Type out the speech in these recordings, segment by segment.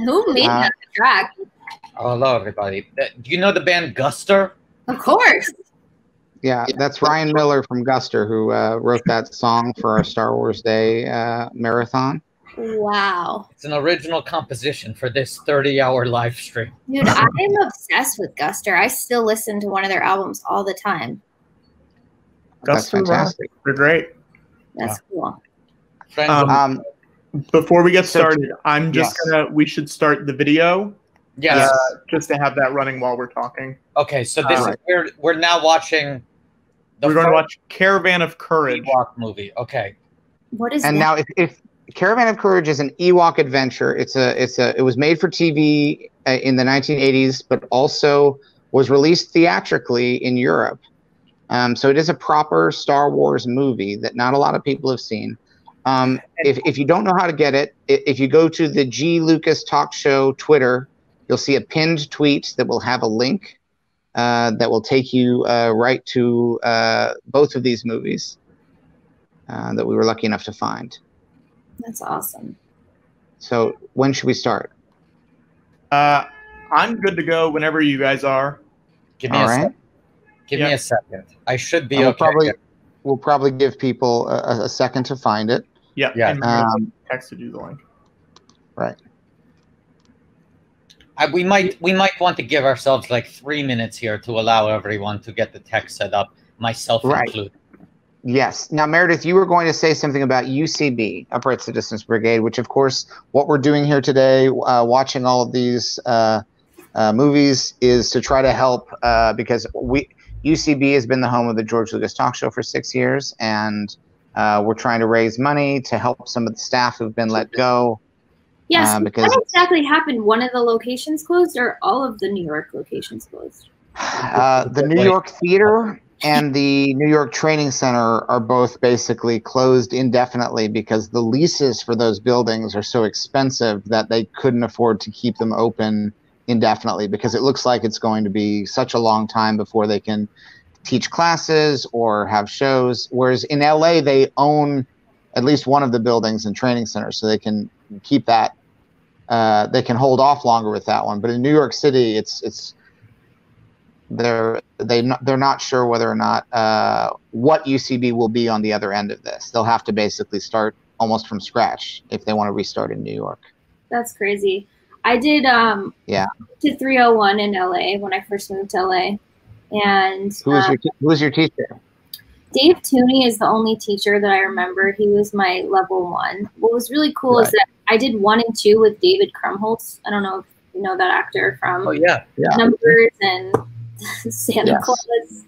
Who made that track? Hello, everybody. Do you know the band Guster? Of course. Yeah, that's Ryan Miller from Guster who wrote that song for our Star Wars Day marathon. Wow. It's an original composition for this 30-hour live stream. Dude, I am obsessed with Guster. I still listen to one of their albums all the time. That's fantastic. They're great. That's cool. Before we get started, I'm just we should start the video. Yes. Just to have that running while we're talking. Okay, so this is we're now watching we're going to watch Caravan of Courage Ewok movie. Okay. What is and that? now if Caravan of Courage is an Ewok adventure, it was made for TV in the 1980s, but also was released theatrically in Europe. So it is a proper Star Wars movie that not a lot of people have seen. If you don't know how to get it, if you go to the G. Lucas Talk Show Twitter, you'll see a pinned tweet that will have a link that will take you right to both of these movies that we were lucky enough to find. That's awesome. So when should we start? I'm good to go whenever you guys are. Give me a second. Give me a second. I should be okay. We'll probably give people a second to find it. Yeah. And texted you the link. Right. We might want to give ourselves like 3 minutes here to allow everyone to get the text set up, myself included. Yes. Now, Meredith, you were going to say something about UCB, Upright Citizens Brigade, which, of course, what we're doing here today, watching all of these movies, is to try to help because UCB has been the home of the George Lucas Talk Show for 6 years, and we're trying to raise money to help some of the staff who've been let go. Yes. What exactly happened? One of the locations closed, or all of the New York locations closed? The New York Theater and the New York Training Center are both basically closed indefinitely because the leases for those buildings are so expensive that they couldn't afford to keep them open indefinitely, because it looks like it's going to be such a long time before they can teach classes or have shows. Whereas in LA, they own at least one of the buildings and training centers, so they can keep that. They can hold off longer with that one. But in New York City, they're not sure whether or not what UCB will be on the other end of this. They'll have to basically start almost from scratch if they want to restart in New York. That's crazy. I did to 301 in LA when I first moved to LA. And who was your teacher? Dave Tooney is the only teacher that I remember. He was my level 1. What was really cool is that I did 1 and 2 with David Krumholtz. I don't know if you know that actor from Numbers and Santa Claus.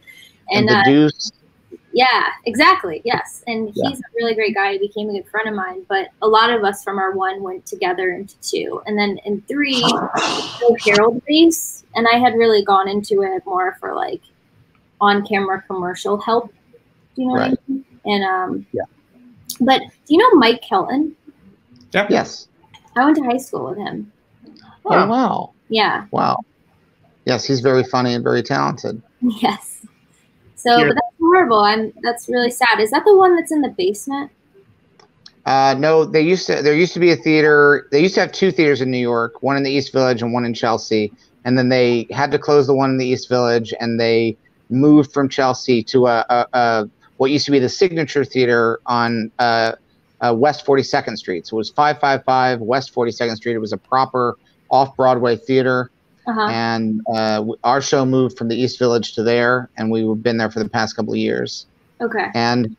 And the Deuce. Yeah, exactly. Yes. And he's a really great guy. He became a good friend of mine. But a lot of us from our 1 went together into 2. And then in 3, no Herald base. And I had really gone into it more for like on-camera commercial help. Do you know what I mean? And but do you know Mike Kelton? Yeah. Yes. I went to high school with him. Oh, wow. Yeah. Wow. Yes, he's very funny and very talented. Yes. So but that's horrible. That's really sad. Is that the one that's in the basement? No, there used to be a theater. They used to have 2 theaters in New York, one in the East Village and one in Chelsea. And then they had to close the one in the East Village, and they moved from Chelsea to what used to be the Signature Theater on West 42nd Street. So it was 555 West 42nd Street. It was a proper off-Broadway theater. And our show moved from the East Village to there, and we've been there for the past couple of years. Okay. And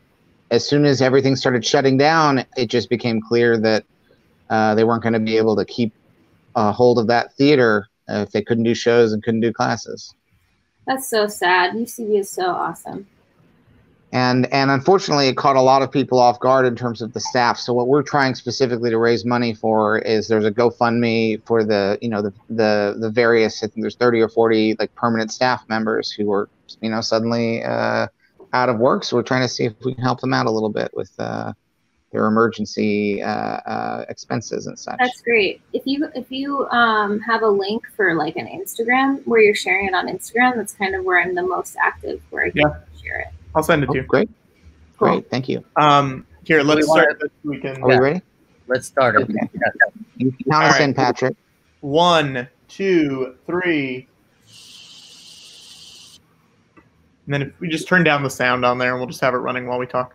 as soon as everything started shutting down, it just became clear that they weren't going to be able to keep hold of that theater if they couldn't do shows and couldn't do classes. That's so sad. UCB is so awesome. And unfortunately, it caught a lot of people off guard in terms of the staff. So what we're trying specifically to raise money for is there's a GoFundMe for the various, I think there's 30 or 40 like permanent staff members who were suddenly out of work. So we're trying to see if we can help them out a little bit with their emergency expenses and such. That's great. If you have a link for like an Instagram where you're sharing it on Instagram, that's kind of where I'm the most active, where I can share it. I'll send it to you. Great. Cool. Great. Thank you. Here, let's start this weekend. Are we ready? Let's start it. Okay. You can count us in, Patrick. 1, 2, 3. And then if we just turn down the sound on there, and we'll just have it running while we talk.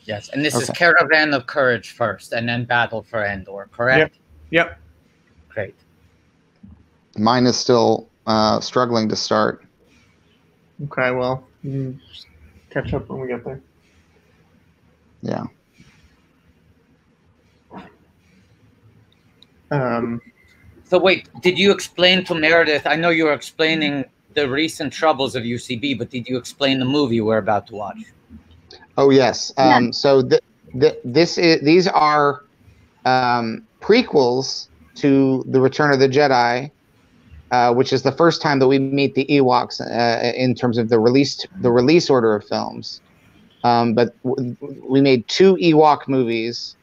Yes, and this is Caravan of Courage first, and then Battle for Endor, correct? Yep. Great. Mine is still struggling to start. Okay, well, just catch up when we get there. Yeah. So wait, did you explain to Meredith? I know you were explaining the recent troubles of UCB, but did you explain the movie we're about to watch? Oh yes. So these are prequels to The Return of the Jedi, which is the first time that we meet the Ewoks in terms of the release order of films. But we made 2 Ewok movies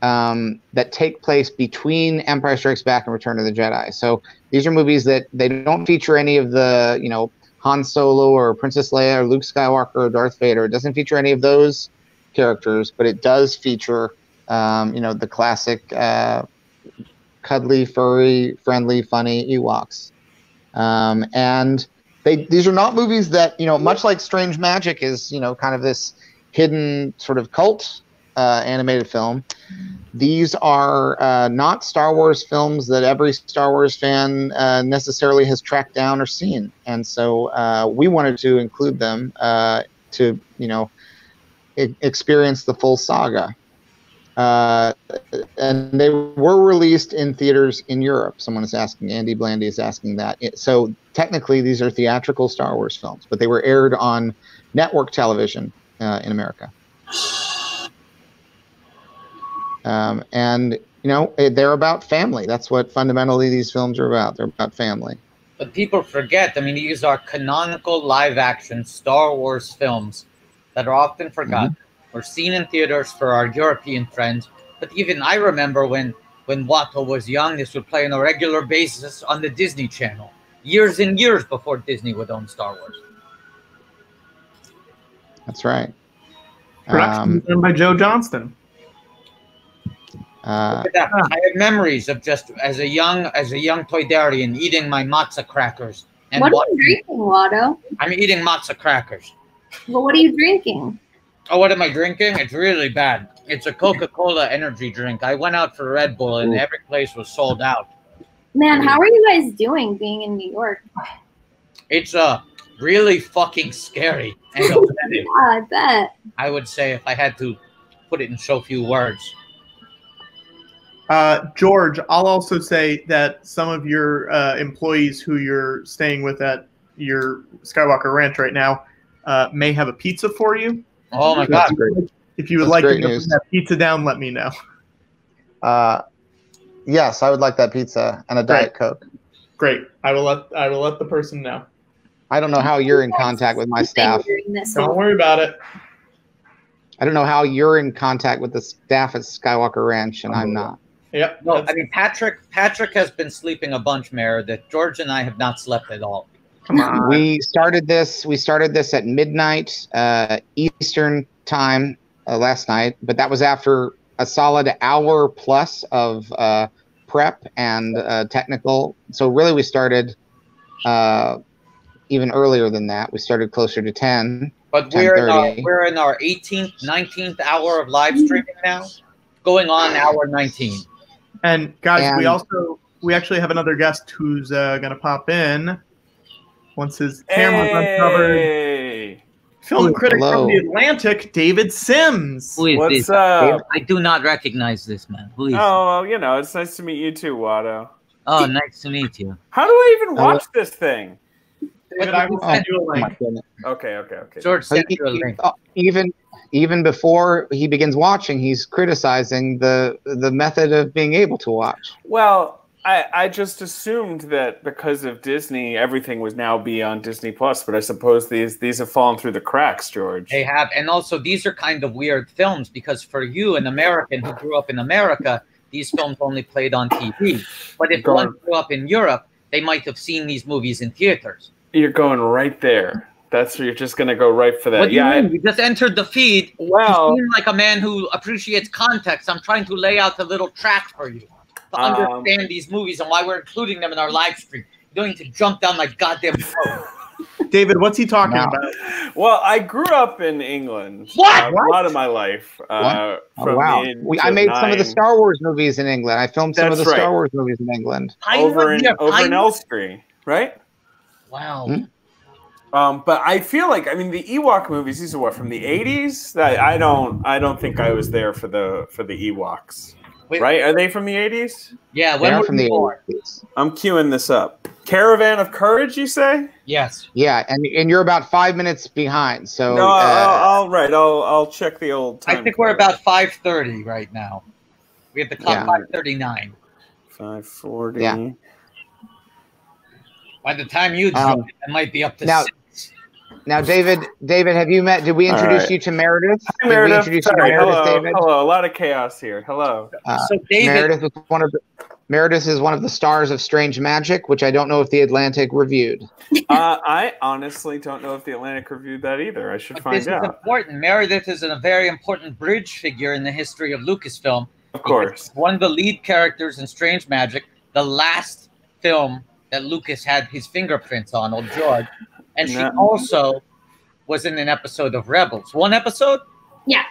that take place between Empire Strikes Back and Return of the Jedi. So these are movies that they don't feature any of the, Han Solo or Princess Leia or Luke Skywalker or Darth Vader. It doesn't feature any of those characters, but it does feature, the classic cuddly, furry, friendly, funny Ewoks. And these are not movies that, much like Strange Magic is, kind of this hidden sort of cult animated film. These are not Star Wars films that every Star Wars fan necessarily has tracked down or seen. And so we wanted to include them to, experience the full saga. And they were released in theaters in Europe. Someone is asking, Andy Blandy is asking that. So technically these are theatrical Star Wars films, but they were aired on network television in America. And they're about family. That's what fundamentally these films are about. They're about family. But people forget, these are canonical live-action Star Wars films that are often forgotten. Or seen in theaters for our European friends. But even I remember when Watto was young, this would play on a regular basis on the Disney Channel. Years and years before Disney would own Star Wars. That's right. Production done by Joe Johnston. I have memories of just as a young Toydarian eating my matzo crackers. And what are you drinking, Watto? I'm eating matzo crackers. Well, what are you drinking? Oh, what am I drinking? It's really bad. It's a Coca-Cola energy drink. I went out for Red Bull, and every place was sold out. Man, how are you guys doing being in New York? It's really fucking scary. And yeah, I bet. I would say if I had to put it in so few words. George, I'll also say that some of your employees who you're staying with at your Skywalker Ranch right now may have a pizza for you. Oh my God! If you would like to put that pizza down, let me know. Yes, I would like that pizza and a Diet Coke. Great. I will let the person know. I don't know how you're in contact with my staff. Don't worry about it. I don't know how you're in contact with the staff at Skywalker Ranch, and I'm not. Yep. No, Patrick has been sleeping a bunch, Meredith. George and I have not slept at all. Come on. We started this at midnight Eastern time last night, but that was after a solid hour plus of prep and technical. So really, we started even earlier than that. We started closer to 10. But we're in our 18th, 19th hour of live streaming now, going on hour 19. And guys, we actually have another guest who's gonna pop in once his camera's uncovered. Film critic from the Atlantic, David Sims. What's up? I do not recognize this man. Who is well, it's nice to meet you too, Watto. Oh, nice to meet you. How do I even watch this thing? David, I will send you a link. Okay. George sent you a link. Even before he begins watching, he's criticizing the method of being able to watch. Well, I just assumed that because of Disney, everything was now be on Disney Plus, but I suppose these have fallen through the cracks, George. They have, and also these are kind of weird films because for you, an American who grew up in America, these films only played on TV. But if one grew up in Europe, they might have seen these movies in theaters. You're going right there. That's where you're just going to go right for that. What do you mean? You just entered the feed. Well, you seem like a man who appreciates context. I'm trying to lay out a little track for you. to understand these movies and why we're including them in our live stream. You don't need to jump down my goddamn throat. David, what's he talking about? Well, I grew up in England. What? A lot of my life. Oh, wow. I made some of the Star Wars movies in England. I filmed some of the Star Wars movies in England. Over in Elstree, right? Wow. But I feel like, I mean, the Ewok movies, these are what, from the 80s? I don't think I was there for the Ewoks. Wait, right? Are they from the 80s? Yeah, they are from the 80s. I'm queuing this up. Caravan of Courage, you say? Yes. Yeah, and you're about 5 minutes behind. So no, I'll check the old time. I think we're about 5:30 right now. We have the clock 5:39. 5:40. Yeah. By the time you join, it might be up to 6. Now, David, have you met? Did we introduce you to Meredith? Hi, Meredith. Did we introduce you to Meredith, David? Hello. A lot of chaos here. Hello. So David, Meredith is one of the stars of Strange Magic, which I don't know if the Atlantic reviewed. I honestly don't know if the Atlantic reviewed that either. I should find out. This is important. Meredith is a very important bridge figure in the history of Lucasfilm. Of course. One of the lead characters in Strange Magic, the last film that Lucas had his fingerprints on, old George. And she also was in an episode of Rebels. One episode? Yeah.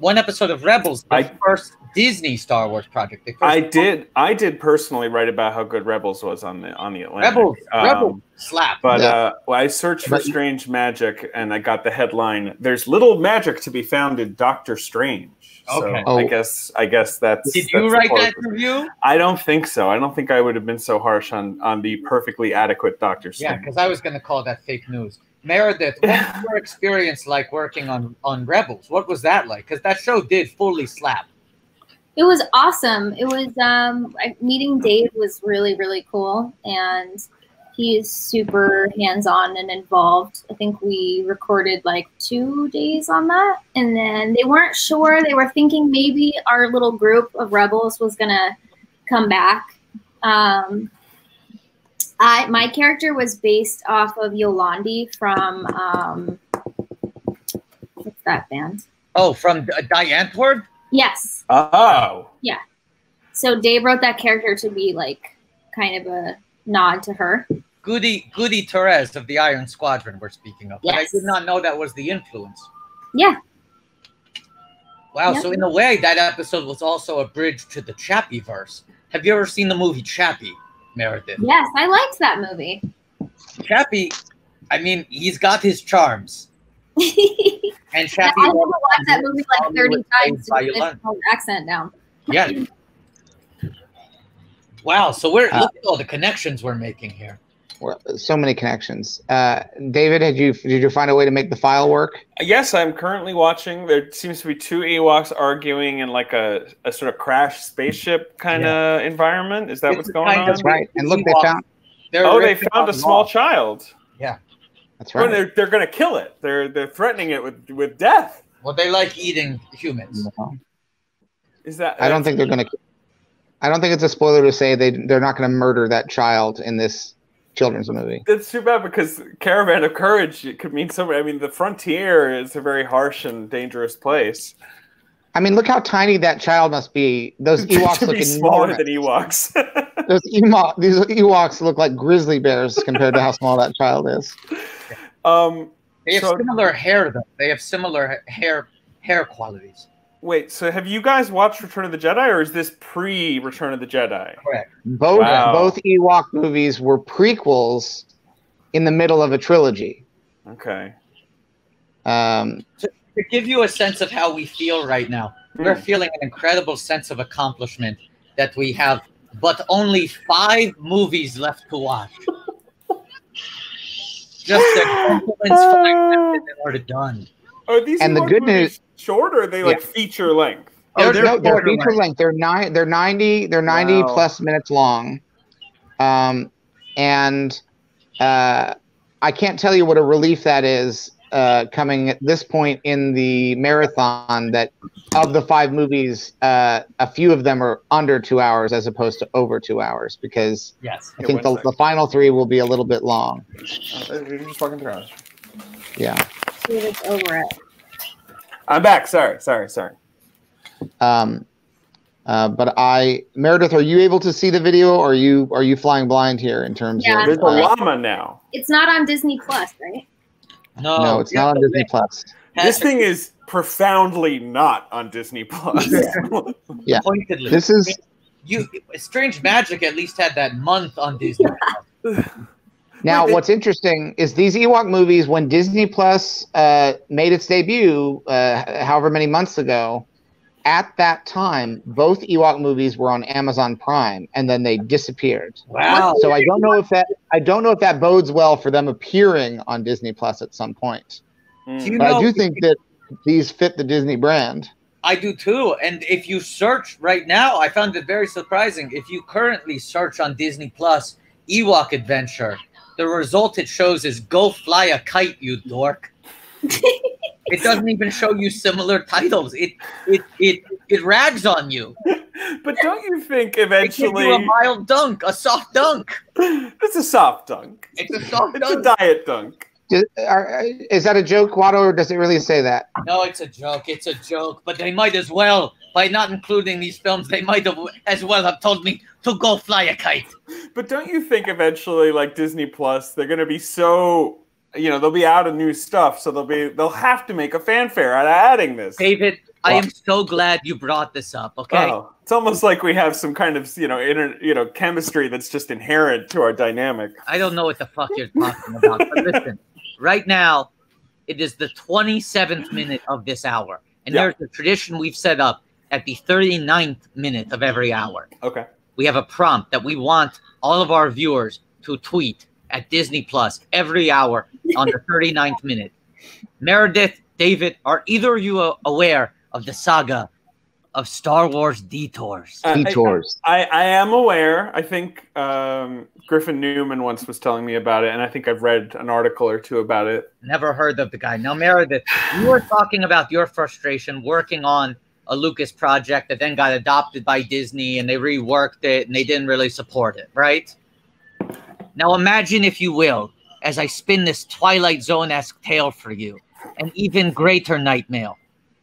One episode of Rebels, the first Disney Star Wars project. I did personally write about how good Rebels was on the Atlantic. Rebels slap. But I searched for Strange Magic and I got the headline, "There's little magic to be found in Doctor Strange." Okay. So I guess that's. Did you write that review? I don't think so. I don't think I would have been so harsh on the perfectly adequate Doctor Strange. Yeah, because I was going to call that fake news. Meredith, what was your experience like working on Rebels? What was that like? Because that show did fully slap. It was awesome. It was meeting Dave was really, really cool, and he is super hands-on and involved. I think we recorded like 2 days on that, and then they weren't sure. They were thinking maybe our little group of Rebels was gonna come back. My character was based off of Yolandi from what's that band? Oh, from Diantword? Yes. Oh. Yeah. So Dave wrote that character to be like kind of a nod to her. Goody Therese of the Iron Squadron we're speaking of. Yes. But I did not know that was the influence. Yeah. Wow, so in a way, that episode was also a bridge to the Chappie-verse. Have you ever seen the movie Chappie, Meredith? Yes, I liked that movie. Chappie, I mean, he's got his charms. And Chappie, I never watched that movie like 30 times to get the accent down. Yeah. Wow, so look at all the connections we're making here. So many connections. David, did you find a way to make the file work? Yes, I'm currently watching. There seems to be 2 Ewoks arguing in like a sort of crashed spaceship kind of environment. Is that what's going on? That's right. And look, they found a small child. Yeah, that's right. Well, they're going to kill it. They're threatening it with death. Well, they like eating humans. Is that? I don't think they're going to. I don't think it's a spoiler to say they're not going to murder that child in this children's movie. It's too bad because Caravan of Courage, it could mean so many. I mean, the frontier is a very harsh and dangerous place. I mean, look how tiny that child must be. Those Ewoks look smaller than Ewoks. These Ewoks look like grizzly bears compared to how small that child is. They have similar hair, though. They have similar hair qualities. Wait, so have you guys watched Return of the Jedi, or is this pre-Return of the Jedi? Correct. Both Ewok movies were prequels in the middle of a trilogy. Okay. To give you a sense of how we feel right now, we're feeling an incredible sense of accomplishment that we have but only 5 movies left to watch. Just a gentleman's 5 minutes and we're done. Are these and the good news short, or are they like feature length? They're feature length. They're 90 plus minutes long. I can't tell you what a relief that is coming at this point in the marathon, that of the 5 movies, a few of them are under 2 hours as opposed to over 2 hours, because I think the final 3 will be a little bit long. You're just fucking through us. Yeah. See if it's over it. I'm back. Sorry. But Meredith, are you able to see the video, or are you flying blind here in terms of? There's a llama now. It's not on Disney Plus, right? No, it's not on Disney Plus. This thing is profoundly not on Disney Plus. Yeah, Pointedly. This is Strange Magic at least had that month on Disney. Now, what's interesting is these Ewok movies, when Disney Plus made its debut, however many months ago, at that time, both Ewok movies were on Amazon Prime, and then they disappeared. Wow! So I don't know if that bodes well for them appearing on Disney Plus at some point. But I do think that these fit the Disney brand. I do too. And if you search right now, I found it very surprising. If you currently search on Disney Plus Ewok Adventure, the result it shows is "Go Fly a Kite, you dork." It doesn't even show you similar titles. It rags on you. But don't you think eventually They give you a mild dunk, a soft dunk? It's a soft dunk. It's a soft It's dunk. a diet dunk. Is that a joke, Watto, or does it really say that? No, it's a joke. It's a joke. But they might as well, by not including these films, they might have as well have told me to go fly a kite. But don't you think eventually, like Disney Plus, they're going to be so, they'll be out of new stuff, so they'll have to make a fanfare out of adding this. David, I am so glad you brought this up. Okay, it's almost like we have some kind of chemistry that's just inherent to our dynamic. I don't know what the fuck you're talking about, but listen, right now, it is the 27th minute of this hour, and there's a tradition we've set up at the 39th minute of every hour. Okay. We have a prompt that we want all of our viewers to tweet at Disney Plus every hour on the 39th minute. Meredith, David, are either of you aware of the saga of Star Wars Detours? Detours. I am aware. I think Griffin Newman once was telling me about it, and I think I've read an article or two about it. Never heard of the guy. Now, Meredith, you were talking about your frustration working on a Lucas project that then got adopted by Disney, and they reworked it, and they didn't really support it, right? Now imagine, if you will, as I spin this Twilight Zone-esque tale for you, an even greater nightmare.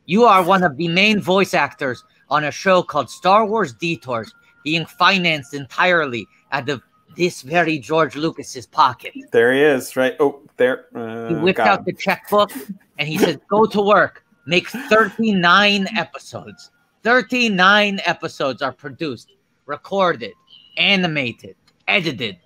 You are one of the main voice actors on a show called Star Wars Detours, being financed entirely out of this very George Lucas's pocket. There he is, right? Oh, there. He whipped out the checkbook, and he said, go to work. Make 39 episodes. 39 episodes are produced, recorded, animated, edited,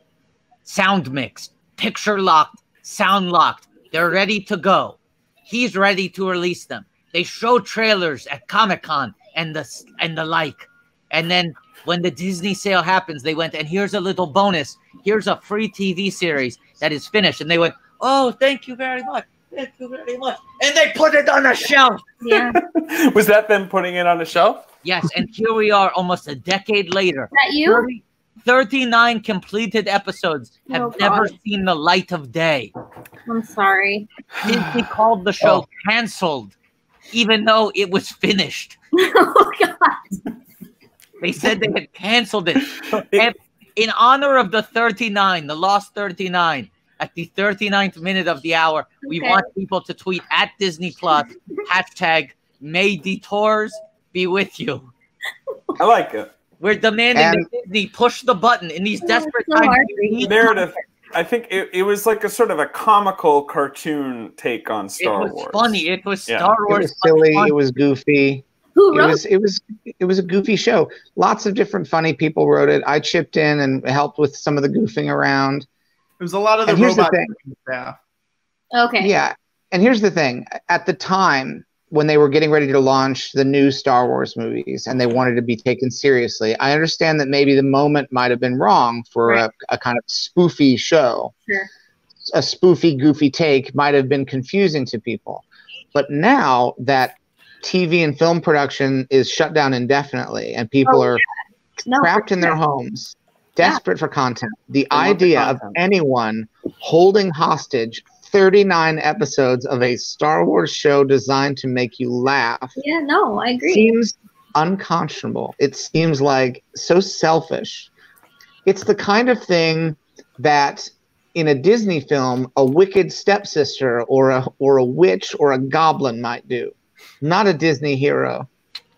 sound mixed, picture locked, sound locked. They're ready to go. He's ready to release them. They show trailers at Comic-Con and the like. And then when the Disney sale happens, they went, and here's a little bonus. Here's a free TV series that is finished. And they went, oh, thank you very much. Thank you very much. And they put it on a shelf. Yeah. Was that them putting it on a shelf? Yes, and here we are almost a decade later. Is that you? 39 completed episodes have never seen the light of day. I'm sorry. Disney called the show canceled, even though it was finished. Oh, God. They said they had canceled it. And in honor of the 39, the lost 39, at the 39th minute of the hour, we want people to tweet at Disney Plus, hashtag May Detours be with you. I like it. We're demanding that Disney push the button in these desperate times. Meredith, I think it was like a sort of a comical cartoon take on Star Wars. It was funny. It was Star Wars. It was silly. It was goofy. Who wrote it was a goofy show. Lots of different funny people wrote it. I chipped in and helped with some of the goofing around. It was a lot of the robot staff. Okay. Yeah. And here's the thing. At the time, when they were getting ready to launch the new Star Wars movies and they wanted to be taken seriously, I understand that maybe the moment might have been wrong for a kind of spoofy show. Sure. A spoofy, goofy take might have been confusing to people. But now that TV and film production is shut down indefinitely and people are trapped in their homes, desperate for content, the idea of anyone holding hostage 39 episodes of a Star Wars show designed to make you laugh. Yeah, no, I agree. Seems unconscionable. It seems like so selfish. It's the kind of thing that in a Disney film, a wicked stepsister or a witch or a goblin might do. Not a Disney hero.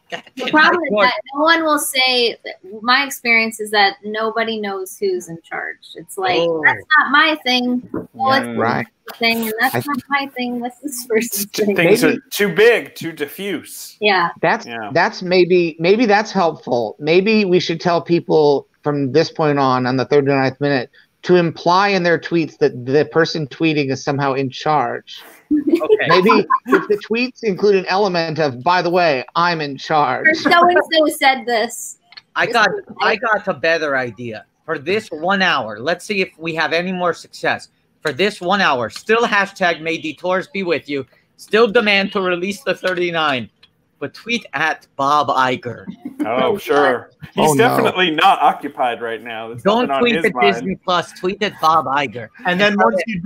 The problem is that no one will say. My experience is that nobody knows who's in charge. It's like that's not my thing. Well, it's right. thing, and that's not my thing. That's this person's thing. Things are too big, too diffuse. Yeah. That's maybe that's helpful. Maybe we should tell people from this point on the 39th minute to imply in their tweets that the person tweeting is somehow in charge. Okay. Maybe if the tweets include an element of, by the way, I'm in charge. Or so-and-so said this. I got a better idea. For this 1 hour, let's see if we have any more success. For this 1 hour, still hashtag may Detours be with you. Still demand to release the 39. But tweet at Bob Iger. Oh, sure. He's definitely not occupied right now. There's Don't tweet at mind. Disney Plus. Tweet at Bob Iger. And then once you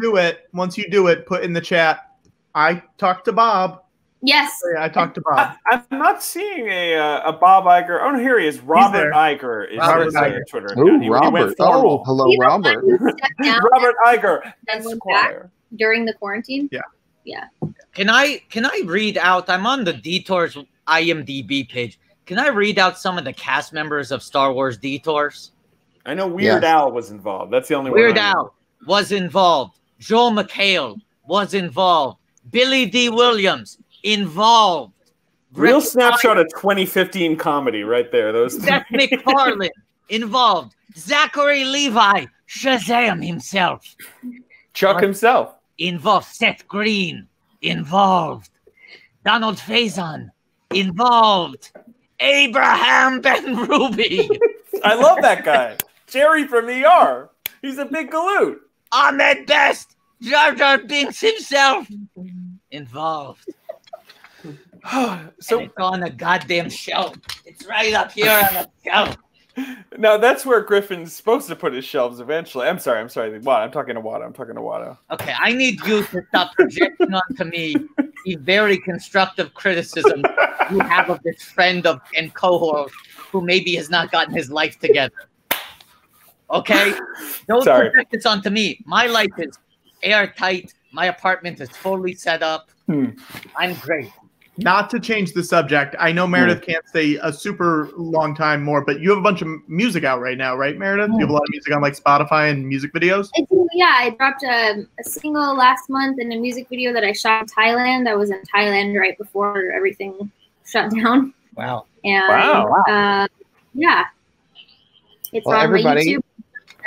do it, put in the chat, I talked to Bob. Yes. I talked to Bob. I'm not seeing a Bob Iger. Oh, no, here he is. Robert Iger is his Twitter account. Ooh, Robert. Oh, hello, Robert. Robert Iger. And went back during the quarantine. Yeah. Yeah. Can I read out? I'm on the Detours IMDb page. Can I read out some of the cast members of Star Wars Detours? I know Weird Al was involved. That's the only one. Weird Al was involved. Joel McHale was involved. Billy D. Williams involved. Real snapshot of 2015 comedy right there. Those Seth MacFarlane involved. Zachary Levi, Shazam himself. Chuck himself. Involved. Seth Green involved. Donald Faison involved. Abraham Ben Ruby. I love that guy. Jerry from ER. He's a big galoot. Ahmed Best. Jar Jar Binks himself involved. So it's on a goddamn shelf. It's right up here on the shelf. No, that's where Griffin's supposed to put his shelves eventually. I'm sorry. Watto. I'm talking to Watto. Okay, I need you to stop projecting onto me the very constructive criticism you have of this friend and cohort who maybe has not gotten his life together. Okay? Don't project this onto me. My life is airtight. My apartment is fully set up. I'm great. Not to change the subject, I know Meredith can't stay a super long time more, but you have a bunch of music out right now, right, Meredith? You have a lot of music on like Spotify and music videos? I dropped a single last month and a music video that I shot in Thailand. I was in Thailand right before everything shut down. Wow. And yeah. It's on my YouTube,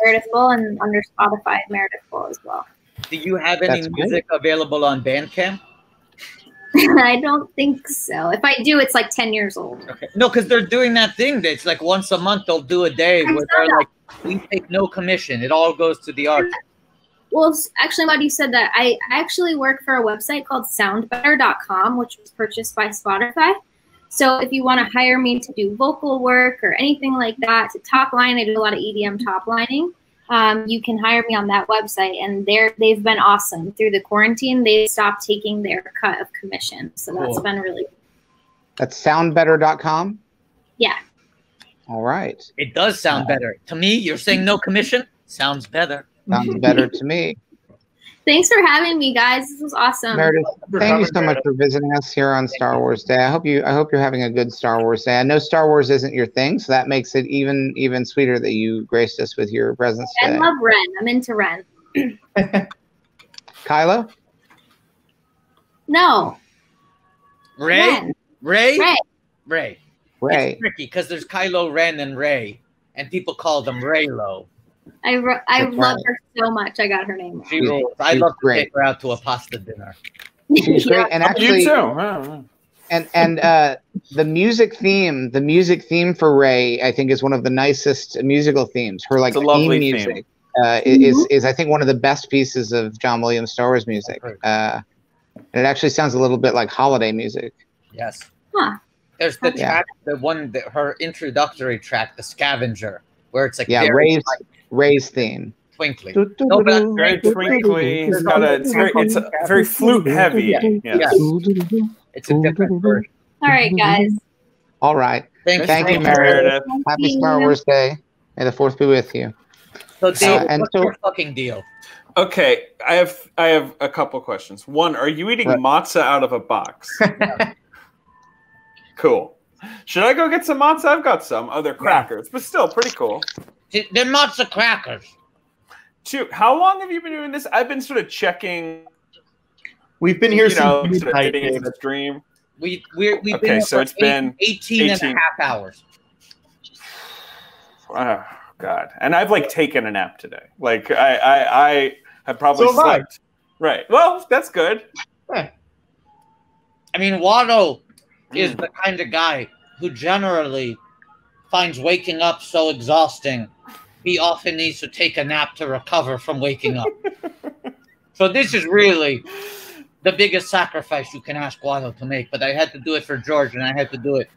Meredith Bull, and under Spotify, Meredith Bull as well. Do you have any music available on Bandcamp? I don't think so. If I do, it's like 10 years old. Okay. No, because they're doing that thing. It's like once a month they'll do a day where they're like, we take no commission. It all goes to the artist. Well, actually, I'm glad you said that. I actually work for a website called soundbetter.com, which was purchased by Spotify. So if you want to hire me to do vocal work or anything like that, to top line, I do a lot of EDM top lining. You can hire me on that website, and they've been awesome. Through the quarantine, they stopped taking their cut of commission, so that's been really good. That's soundbetter.com? Yeah. All right. It does sound better. To me, you're saying no commission? Sounds better. Sounds better to me. Thanks for having me, guys. This was awesome. Meredith, thank you so much for visiting us here on Star Wars Day. I hope you're having a good Star Wars Day. I know Star Wars isn't your thing, so that makes it even sweeter that you graced us with your presence today. I love Ren. I'm into Ren. Kylo? No. Ray? Ray. It's tricky because there's Kylo Ren and Ray, and people call them Raylo. I love her so much. I got her name. She rules. I love to take her out to a pasta dinner. She's great, and actually, you too. And the music theme for Ray, I think, is one of the nicest musical themes. Her like theme music is I think one of the best pieces of John Williams' Star Wars music. And it actually sounds a little bit like holiday music. Yes. Huh. There's the track, her introductory track, The Scavenger, where it's like Ray's theme. Twinkly. Very twinkly. It's very flute heavy. Yeah. It's a different version. All right, guys. All right. Thank you, Meredith. Happy Star Wars Day. May the Fourth be with you. So, Dave, what's your fucking deal? Okay, I have a couple questions. One, are you eating matzah out of a box? Cool. Should I go get some matzah? I've got some. Oh, they're crackers, but still pretty cool. They're matzah crackers. How long have you been doing this? I've been sort of checking. We've been here since midnight into the stream. We've been here so it's been 18 and a half hours. Oh, God. And I've like taken a nap today. Like I have probably slept. Right. Well, that's good. Yeah. I mean, Watto is the kind of guy who generally finds waking up so exhausting, he often needs to take a nap to recover from waking up. So this is really the biggest sacrifice you can ask Watto to make. But I had to do it for George, and I had to do it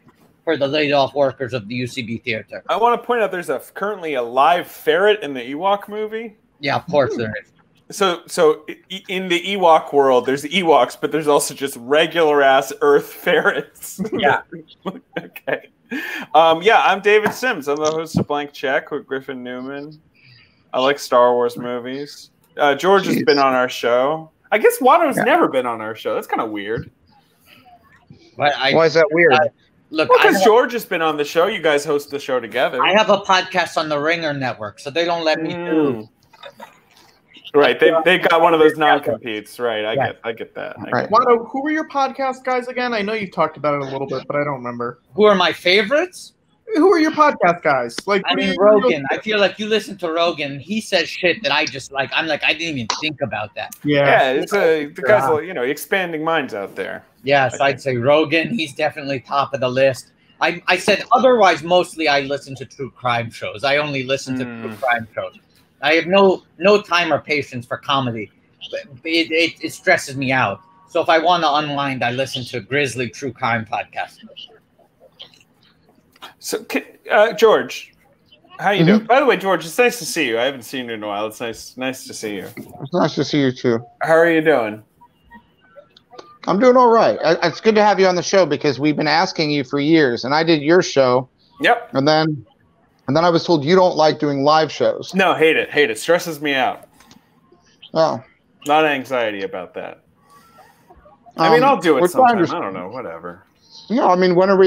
for the laid-off workers of the UCB Theater. I want to point out there's currently a live ferret in the Ewok movie. Yeah, of course there is. So in the Ewok world, there's Ewoks, but there's also just regular ass Earth ferrets. Yeah. Okay. I'm David Sims. I'm the host of Blank Check with Griffin Newman. I like Star Wars movies. George has been on our show. I guess Watto's never been on our show. That's kind of weird. Why is that weird? Look, because George has been on the show. You guys host the show together. I have a podcast on the Ringer Network, so they don't let me do. Right, they got one of those non-competes. Right, I get that. Watto, who were your podcast guys again? I know you talked about it a little bit, but I don't remember. Who are my favorites? Who are your podcast guys? Like, I mean, Rogan. I feel like you listen to Rogan. He says shit that I just like. I'm like, I didn't even think about that. Yeah, it's the guys, expanding minds out there. Yeah, so I'd say Rogan. He's definitely top of the list. I said otherwise. Mostly, I listen to true crime shows. I only listen to true crime shows. I have no time or patience for comedy. It stresses me out. So if I want to unwind, I listen to Grizzly True Crime podcast. So, George, how you doing? By the way, George, it's nice to see you. I haven't seen you in a while. It's nice to see you. It's nice to see you too. How are you doing? I'm doing all right. It's good to have you on the show because we've been asking you for years, and I did your show. Yep. And then I was told you don't like doing live shows. No, hate it. Stresses me out. Oh. A lot of anxiety about that. I mean, I'll do it sometime. I don't know, whatever. Yeah, I mean, when are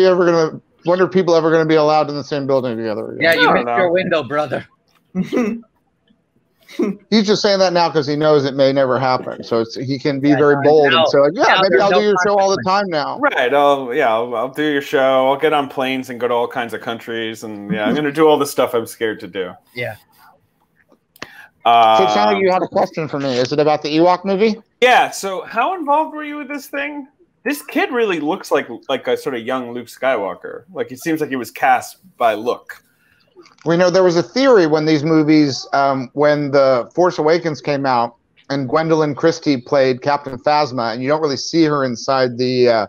people ever going to be allowed in the same building together again? Yeah, you missed your window, brother. He's just saying that now because he knows it may never happen. So he can be very bold and say, maybe I'll do your show all the time now. Right. I'll do your show. I'll get on planes and go to all kinds of countries. And I'm going to do all the stuff I'm scared to do. Yeah. So it sounded like you had a question for me. Is it about the Ewok movie? Yeah. So how involved were you with this thing? This kid really looks like a sort of young Luke Skywalker. Like, it seems like he was cast by look. We know there was a theory when these movies, when The Force Awakens came out, and Gwendolyn Christie played Captain Phasma, and you don't really see her inside the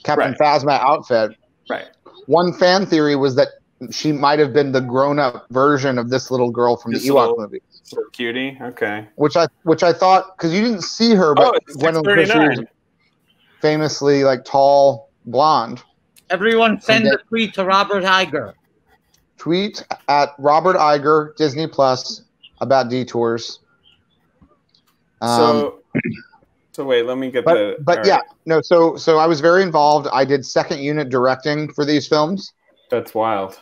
Captain Phasma outfit. Right. One fan theory was that she might have been the grown-up version of this little girl from the Ewok movie. So cutie, okay. Which I thought, because you didn't see her, but Gwendolyn Christie was famously tall, blonde. Everyone send a tweet to Robert Iger. Tweet at Robert Iger, Disney Plus, about Detours. So wait, let me get So I was very involved. I did second unit directing for these films. That's wild.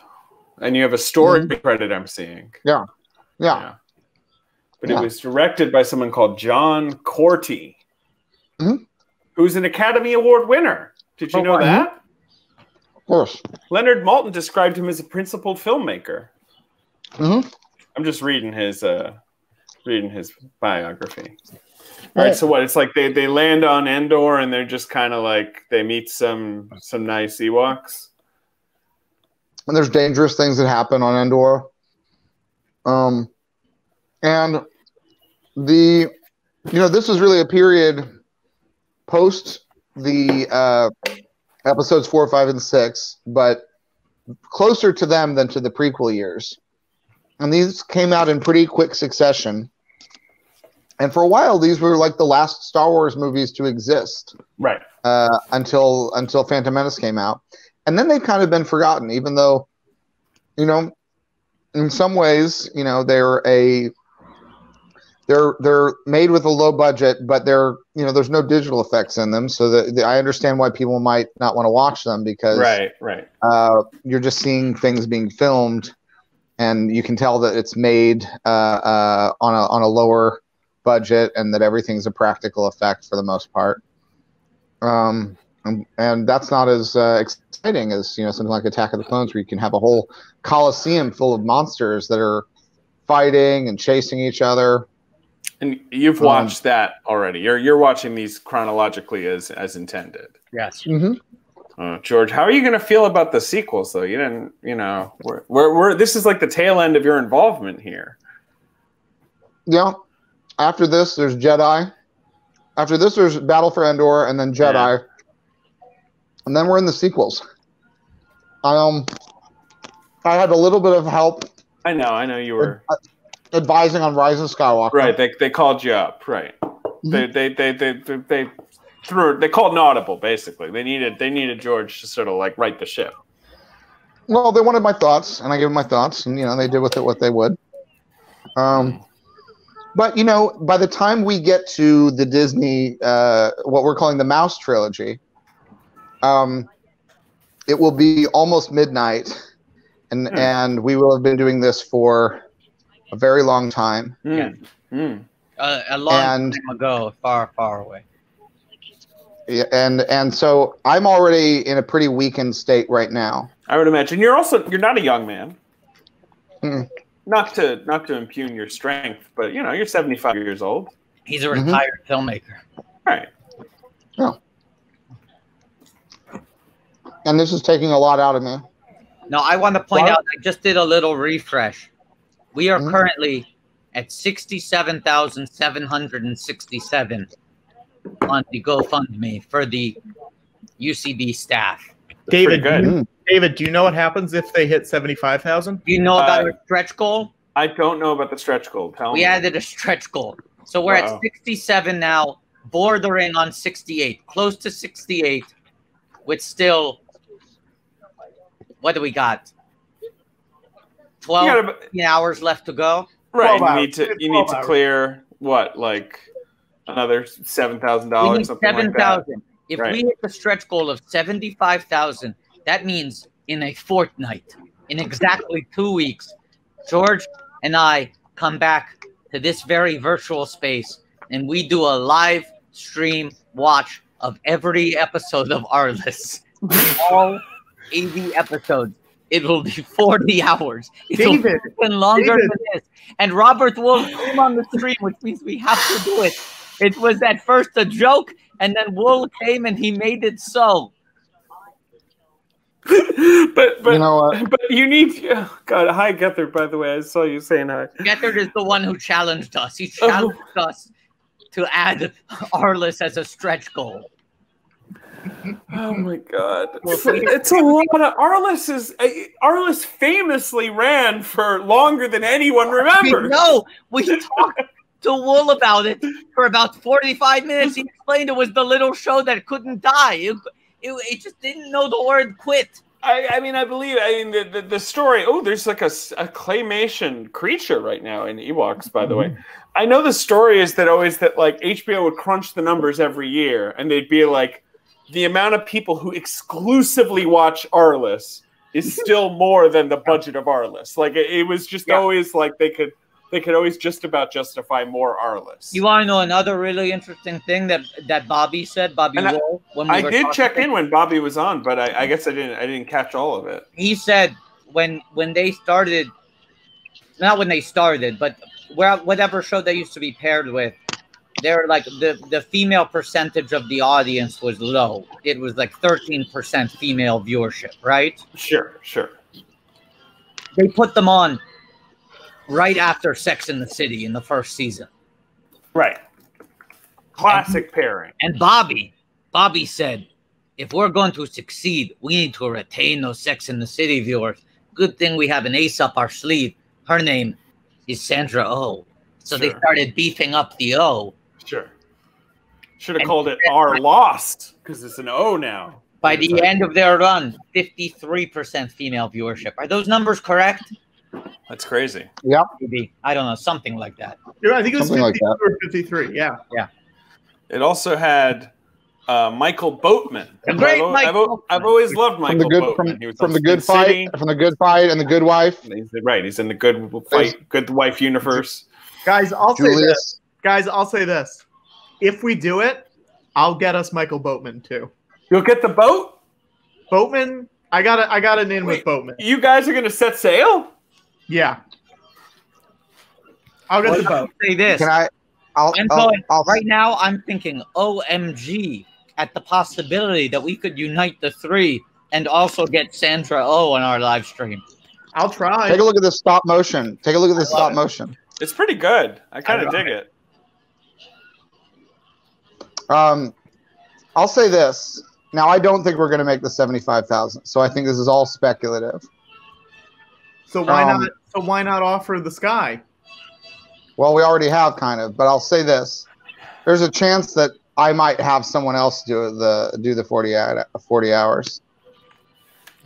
And you have a story credit I'm seeing. Yeah. But it was directed by someone called John Corti, who's an Academy Award winner. Did you know that? Of course. Leonard Maltin described him as a principled filmmaker. I'm just reading his biography. All right, so what? It's like they land on Endor and they're just kind of like they meet some nice Ewoks. And there's dangerous things that happen on Endor. And this was really a period post the episodes 4, 5, and 6, but closer to them than to the prequel years. And these came out in pretty quick succession. And for a while, these were like the last Star Wars movies to exist. Right. Until Phantom Menace came out. And then they've kind of been forgotten, even though, in some ways, they're they're made with a low budget, but there's no digital effects in them, so that I understand why people might not want to watch them, because right. You're just seeing things being filmed, and you can tell that it's made on a lower budget, and that everything's a practical effect for the most part. And that's not as exciting as something like Attack of the Clones, where you can have a whole coliseum full of monsters that are fighting and chasing each other. And you've watched that already. You're watching these chronologically as intended. Yes. Mm-hmm. George, how are you going to feel about the sequels, though? You didn't, we're this is like the tail end of your involvement here. Yeah. After this, there's Jedi. After this, there's Battle for Endor, and then Jedi. Yeah. And then we're in the sequels. I had a little bit of help. I know you were advising on Rise of Skywalker. Right, they called you up. Right, mm-hmm. They called an audible. Basically, they needed George to sort of like right the ship. Well, they wanted my thoughts, and I gave them my thoughts, and they did with it what they would. But by the time we get to the Disney, what we're calling the Mouse trilogy, it will be almost midnight, and we will have been doing this for a very long time. A long time ago, far, far away. Yeah, and so I'm already in a pretty weakened state right now. I would imagine you're not a young man. Not to impugn your strength, but you're 75 years old. He's a retired filmmaker. Right. Yeah. And this is taking a lot out of me. No, I want to point out, I just did a little refresh. We are currently at 67,767 on the GoFundMe for the UCB staff. David, do you know what happens if they hit 75,000? Do you know about our stretch goal? I don't know about the stretch goal. Tell me. We added a stretch goal. So we're at 67 now, bordering on 68, close to 68, with still, what do we got? 12 hours left to go. Right. You need to clear what, like another $7,000, something like that. If we hit the stretch goal of 75,000, that means in a fortnight, in exactly 2 weeks, George and I come back to this very virtual space, and we do a live stream watch of every episode of Arliss. All 80 episodes. It will be 40 hours. It'll be even longer than this. And Robert Wolf came on the stream, which means we have to do it. It was at first a joke, and then Wool came and he made it so. but you need God. Hi, Gethard. By the way, I saw you saying hi. Gethard is the one who challenged us. He challenged us to add Arliss as a stretch goal. Oh my God! It's a lot of Arliss famously ran for longer than anyone remembers. We talked to Wool about it for about 45 minutes. He explained it was the little show that couldn't die. It just didn't know the word quit. I mean, the story. Oh, there's like a claymation creature right now in Ewoks, by the way. I know the story is that like HBO would crunch the numbers every year, and they'd be like, the amount of people who exclusively watch Arliss is still more than the budget of Arliss. Like it was just always like they could always just about justify more Arliss. You want to know another really interesting thing that Bobby said? Bobby Wool. I did check in when Bobby was on, but I guess I didn't catch all of it. He said when they started, not when they started, but whatever show they used to be paired with, they're like the female percentage of the audience was low. It was like 13% female viewership, right? Sure. They put them on right after Sex and the City in the first season. Right. Classic pairing. And Bobby said, if we're going to succeed, we need to retain those Sex and the City viewers. Good thing we have an ace up our sleeve. Her name is Sandra Oh. So they started beefing up the O. Sure. Should have called it R Lost, because it's an O now. By the end of their run, 53% female viewership. Are those numbers correct? That's crazy. Yep. Maybe, I don't know, something like that. Yeah, I think it was Something 52 like or 53. Yeah. Yeah. It also had Michael Boatman. The great I've always loved Michael Boatman. He was from the Good Fight, from the Good Fight and the Good Wife. He's in the Good Fight, Good Wife universe. Guys, I'll say this. If we do it, I'll get us Michael Boatman too. You'll get the boat? Boatman, I got an in with Boatman. You guys are gonna set sail? Yeah. I'll get the boat. Say this. Can I'll right now, I'm thinking, OMG, at the possibility that we could unite the three and also get Sandra Oh on our live stream. I'll try. Take a look at the stop motion. Take a look at the stop motion. It's pretty good. I kind of dig it. I'll say this. Now, I don't think we're going to make the 75,000. So I think this is all speculative. So why not? So why not offer the sky? Well, we already have kind of, but I'll say this: there's a chance that I might have someone else do the 40 hours.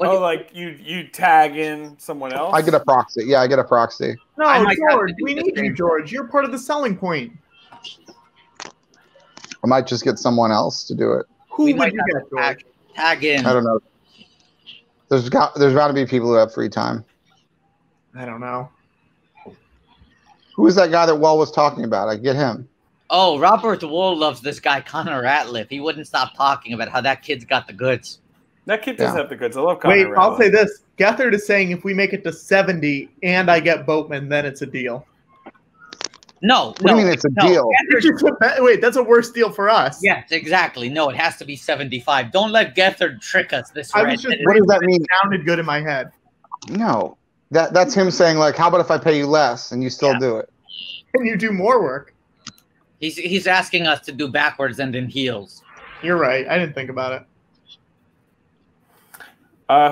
Oh, like you tag in someone else? I get a proxy. Yeah, I get a proxy. No, George, we need you, George. You're part of the selling point. I might just get someone else to do it. Who would you get, George? Tag in. I don't know. There's got to be people who have free time. I don't know. Who is that guy that Well was talking about? I get him. Oh, Robert Bull loves this guy, Connor Ratliff. He wouldn't stop talking about how that kid's got the goods. That kid does have the goods. I love Connor Ratliff. I'll say this. Gethard is saying if we make it to 70 and I get Boatman, then it's a deal. No. What do you mean it's a deal? Wait, that's a worse deal for us. Yes, exactly. No, it has to be 75. Don't let Gethard trick us this way. What does that mean? It sounded good in my head. No. That's him saying, like, how about if I pay you less and you still do it? And you do more work. He's asking us to do backwards and in heels. You're right. I didn't think about it.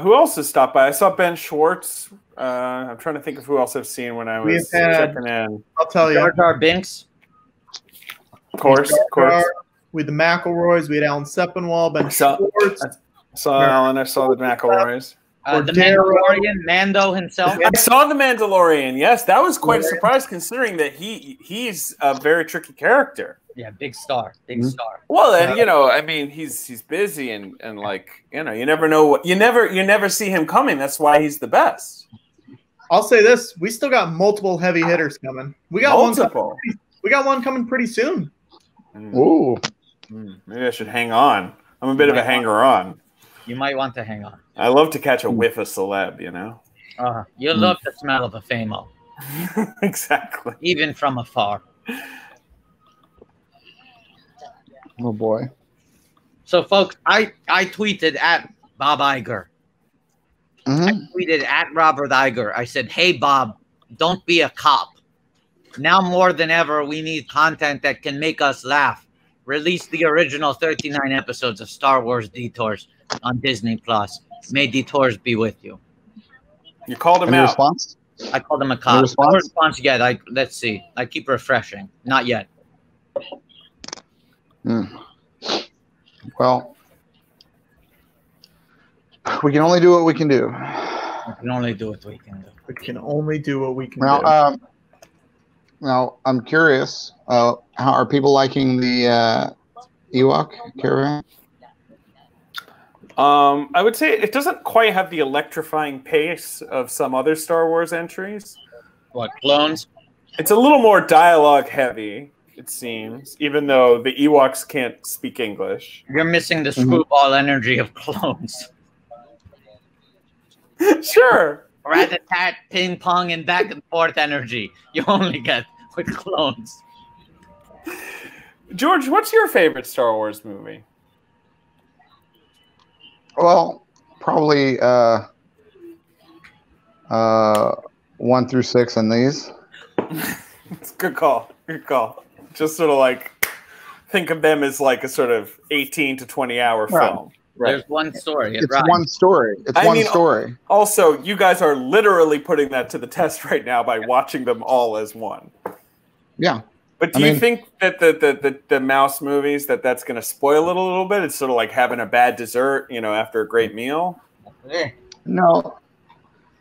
Who else has stopped by? I saw Ben Schwartz. I'm trying to think of who else I've seen when I was checking in. I'll tell you. Jar Jar Binks. Of course. With the McElroys, we had Alan Sepinwall, Ben Schwartz. I saw Alan. I saw the McElroys. The Mandalorian, Mando himself. I saw the Mandalorian. Yes, that was quite a surprise considering that he's a very tricky character. Yeah, big star. Well, and I mean, he's busy and like you never know what you never see him coming. That's why he's the best. I'll say this: we still got multiple heavy hitters coming. We got multiple. one coming pretty soon. Ooh, maybe I should hang on. I'm a bit of a hanger-on. You might want to hang on. I love to catch a whiff of celeb, You love the smell of a famo. Exactly. Even from afar. Oh boy. So folks, I tweeted at Bob Iger. Mm-hmm. I tweeted at Robert Iger. I said, hey Bob, don't be a cop. Now more than ever, we need content that can make us laugh. Release the original 39 episodes of Star Wars Detours on Disney Plus. May Detours be with you. You called him Any out. Response? I called him a cop. No response yet. Let's see. I keep refreshing. Not yet. Well, we can only do what we can do. We can only do what we can do. We can only do what we can do. Now, I'm curious. How are people liking the Ewok Caravan? I would say it doesn't quite have the electrifying pace of some other Star Wars entries. What, clones? It's a little more dialogue heavy, it seems, even though the Ewoks can't speak English. You're missing the screwball energy of clones. Sure. Rat-a-tat, ping-pong, and back-and-forth energy you only get with clones. George, what's your favorite Star Wars movie? Well, probably 1 through 6 on these. It's a good call. Good call. Just sort of like think of them as like a sort of 18 to 20 hour film. Right. There's one story. It's one story. It's one story. Also, you guys are literally putting that to the test right now by watching them all as one. Yeah. But do you think that the Mouse movies that's going to spoil it a little bit? It's sort of like having a bad dessert, after a great meal. No.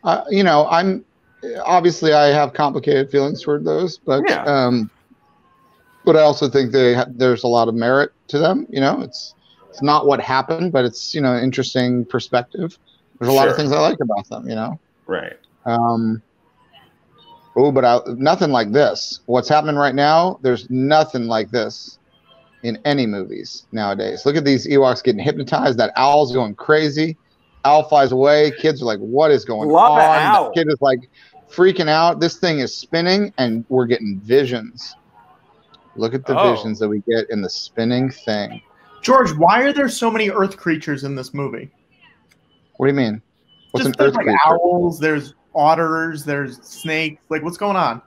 I'm obviously I have complicated feelings toward those, but but I also think there's a lot of merit to them. You know, it's not what happened, but it's, you know, an interesting perspective. There's a lot of things I like about them. You know, right? But nothing like this. What's happening right now? There's nothing like this in any movies nowadays. Look at these Ewoks getting hypnotized. That owl's going crazy. Owl flies away. Kids are like, "What is going on?" The kid is like freaking out. This thing is spinning, and we're getting visions. Look at the visions that we get in the spinning thing. George, why are there so many Earth creatures in this movie? What do you mean? What's Just an Earth creature? Owls. There's otters. There's snakes. Like, what's going on?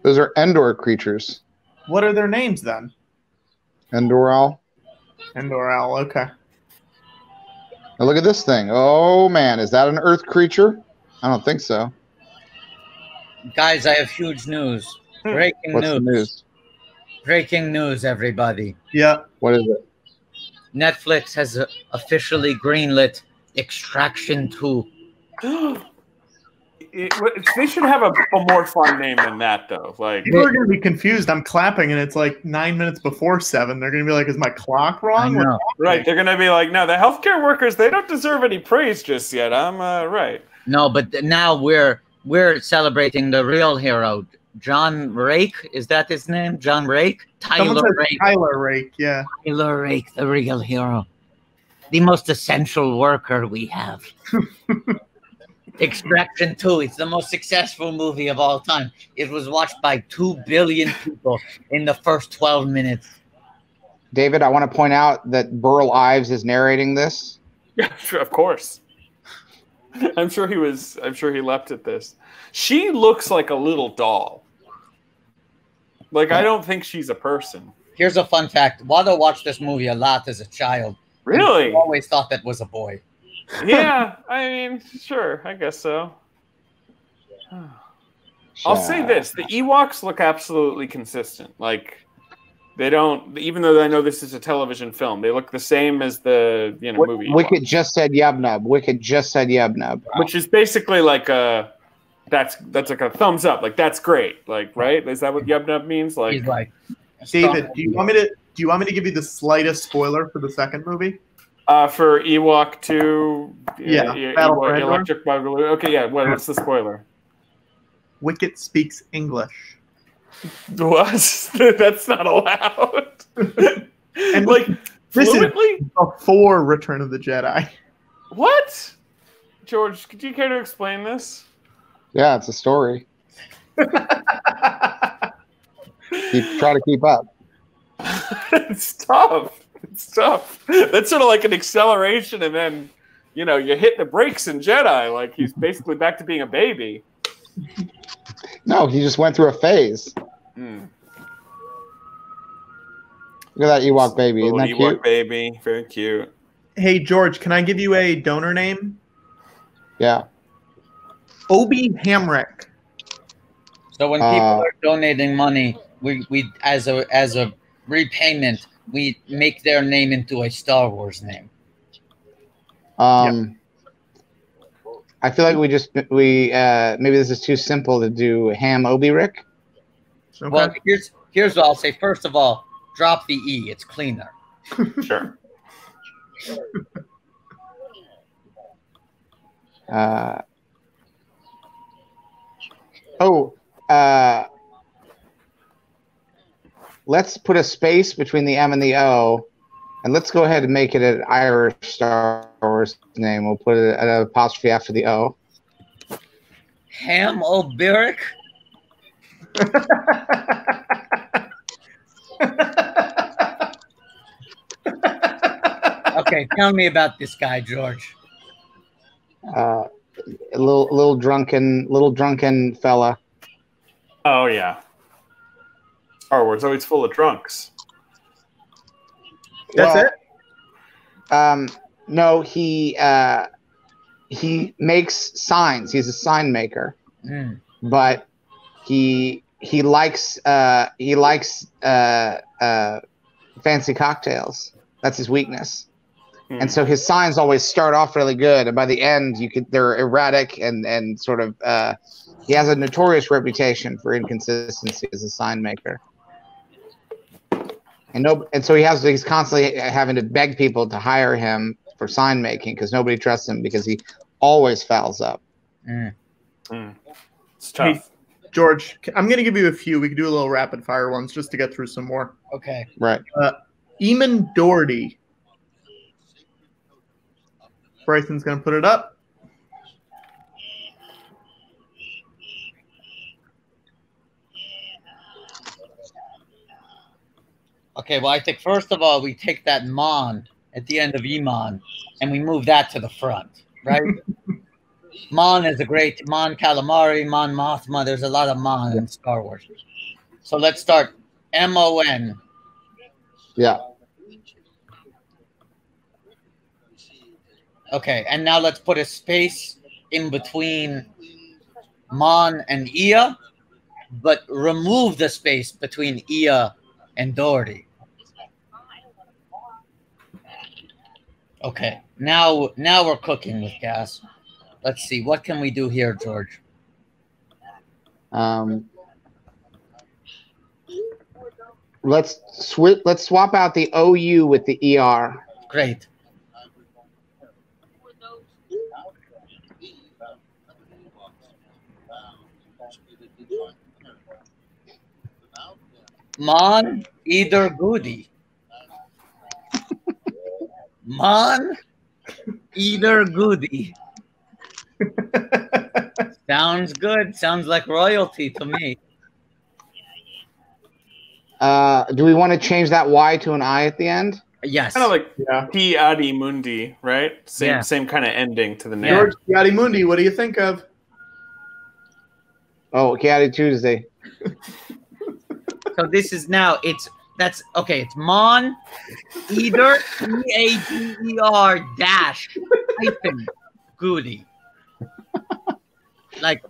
Those are Endor creatures. What are their names then? Endor owl. Endor owl. Okay. Now look at this thing. Oh man, is that an Earth creature? I don't think so. Guys, I have huge news. Breaking What's the news? Breaking news, everybody. Yeah. What is it? Netflix has officially greenlit Extraction 2. They should have a more fun name than that, though. Like, people are going to be confused. I'm clapping, and it's like 9 minutes before 7. They're going to be like, "Is my clock wrong?" Right? They're going to be like, "No, the healthcare workers, they don't deserve any praise just yet." I'm right. No, but now we're celebrating the real hero, John Rake. Is that his name? John Rake? Tyler Rake. Tyler Rake, yeah. Tyler Rake, the real hero. The most essential worker we have. Extraction 2. It's the most successful movie of all time. It was watched by 2 billion people in the first 12 minutes. David, I want to point out that Burl Ives is narrating this. Yeah, sure, of course. I'm sure he leapt at this. She looks like a little doll. Like, I don't think she's a person. Here's a fun fact. Watto watched this movie a lot as a child. Really? He always thought that was a boy. Yeah, I mean, sure, I guess so. I'll say this. The Ewoks look absolutely consistent. Like, they don't, even though I know this is a television film, they look the same as the movie. Wicket just said Yubnub. Wicket just said Yubnub. Which is basically like that's like a thumbs up. Like, that's great. Like, right? Is that what Yubnub means? Like, he's like, David, do you want me to give you the slightest spoiler for the second movie? For Ewok 2, Ewok, Electric Boogaloo. Okay, yeah. What's the spoiler? Wicket speaks English. What? That's not allowed. And like, this fluently? Is before Return of the Jedi. What? George, could you care to explain this? Yeah, it's a story. Try to keep up. It's tough. It's tough. That's sort of like an acceleration, and then, you hit the brakes in Jedi. Like, he's basically back to being a baby. No, he just went through a phase. Look at that Ewok baby. Isn't that Ewok cute? baby. Very cute. Hey, George, can I give you a donor name? Yeah. Obi Hamrick. So when people are donating money, we as a repayment, we make their name into a Star Wars name. I feel like we maybe this is too simple to do Ham Obi Rick. Okay. Well, here's what I'll say. First of all, drop the E. It's cleaner. Sure. Let's put a space between the M and the O, and let's go ahead and make it an Irish Star Wars name. We'll put an apostrophe after the O. Ham O'Birick? Okay, tell me about this guy, George. A little drunken fella. Oh, yeah. Star Wars always full of drunks. That's it? No, he makes signs. He's a sign maker, but he likes fancy cocktails. That's his weakness. And so his signs always start off really good, and by the end, they're erratic and sort of. He has a notorious reputation for inconsistency as a sign maker. And so he's constantly having to beg people to hire him for sign making because nobody trusts him because he always fouls up. It's tough. Hey, George, I'm going to give you a few. We can do a little rapid fire ones just to get through some more. Okay. Right. Eamon Doherty. Bryson's going to put it up. Okay, well, I think first of all, we take that Mon at the end of Iman and we move that to the front, right? Mon is a great Mon Calamari, Mon Mothma. There's a lot of Mon in Star Wars. So let's start M-O-N. Yeah. Okay, and now let's put a space in between Mon and Ia, but remove the space between Ia and Doherty. Okay, now we're cooking with gas. Let's see, what can we do here, George? Let's swap out the OU with the ER. Great. Mon either goody. Mon either goody. Sounds good. Sounds like royalty to me. Do we want to change that Y to an I at the end? Yes. Kind of like P. Adi Mundi, right? Same kind of ending to the name. George Adi Mundi, what do you think of? Oh, Kiadi Tuesday. So this is now it's Mon either EADER dash hyphen goody. like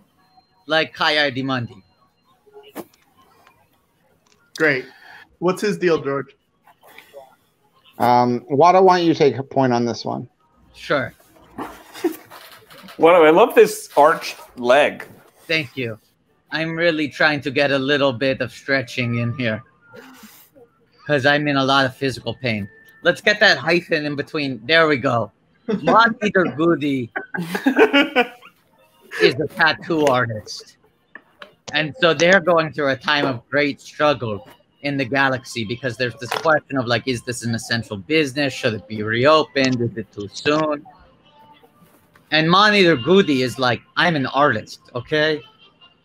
Kaya Dimundi. Great. What's his deal, George? Watto, why don't you take a point on this one? Sure. Watto, I love this arched leg. Thank you. I'm really trying to get a little bit of stretching in here because I'm in a lot of physical pain. Let's get that hyphen in between. There we go. Mon either goody is a tattoo artist. And so they're going through a time of great struggle in the galaxy because there's this question of like, is this an essential business? Should it be reopened? Is it too soon? And Mon either goody is like, I'm an artist, okay?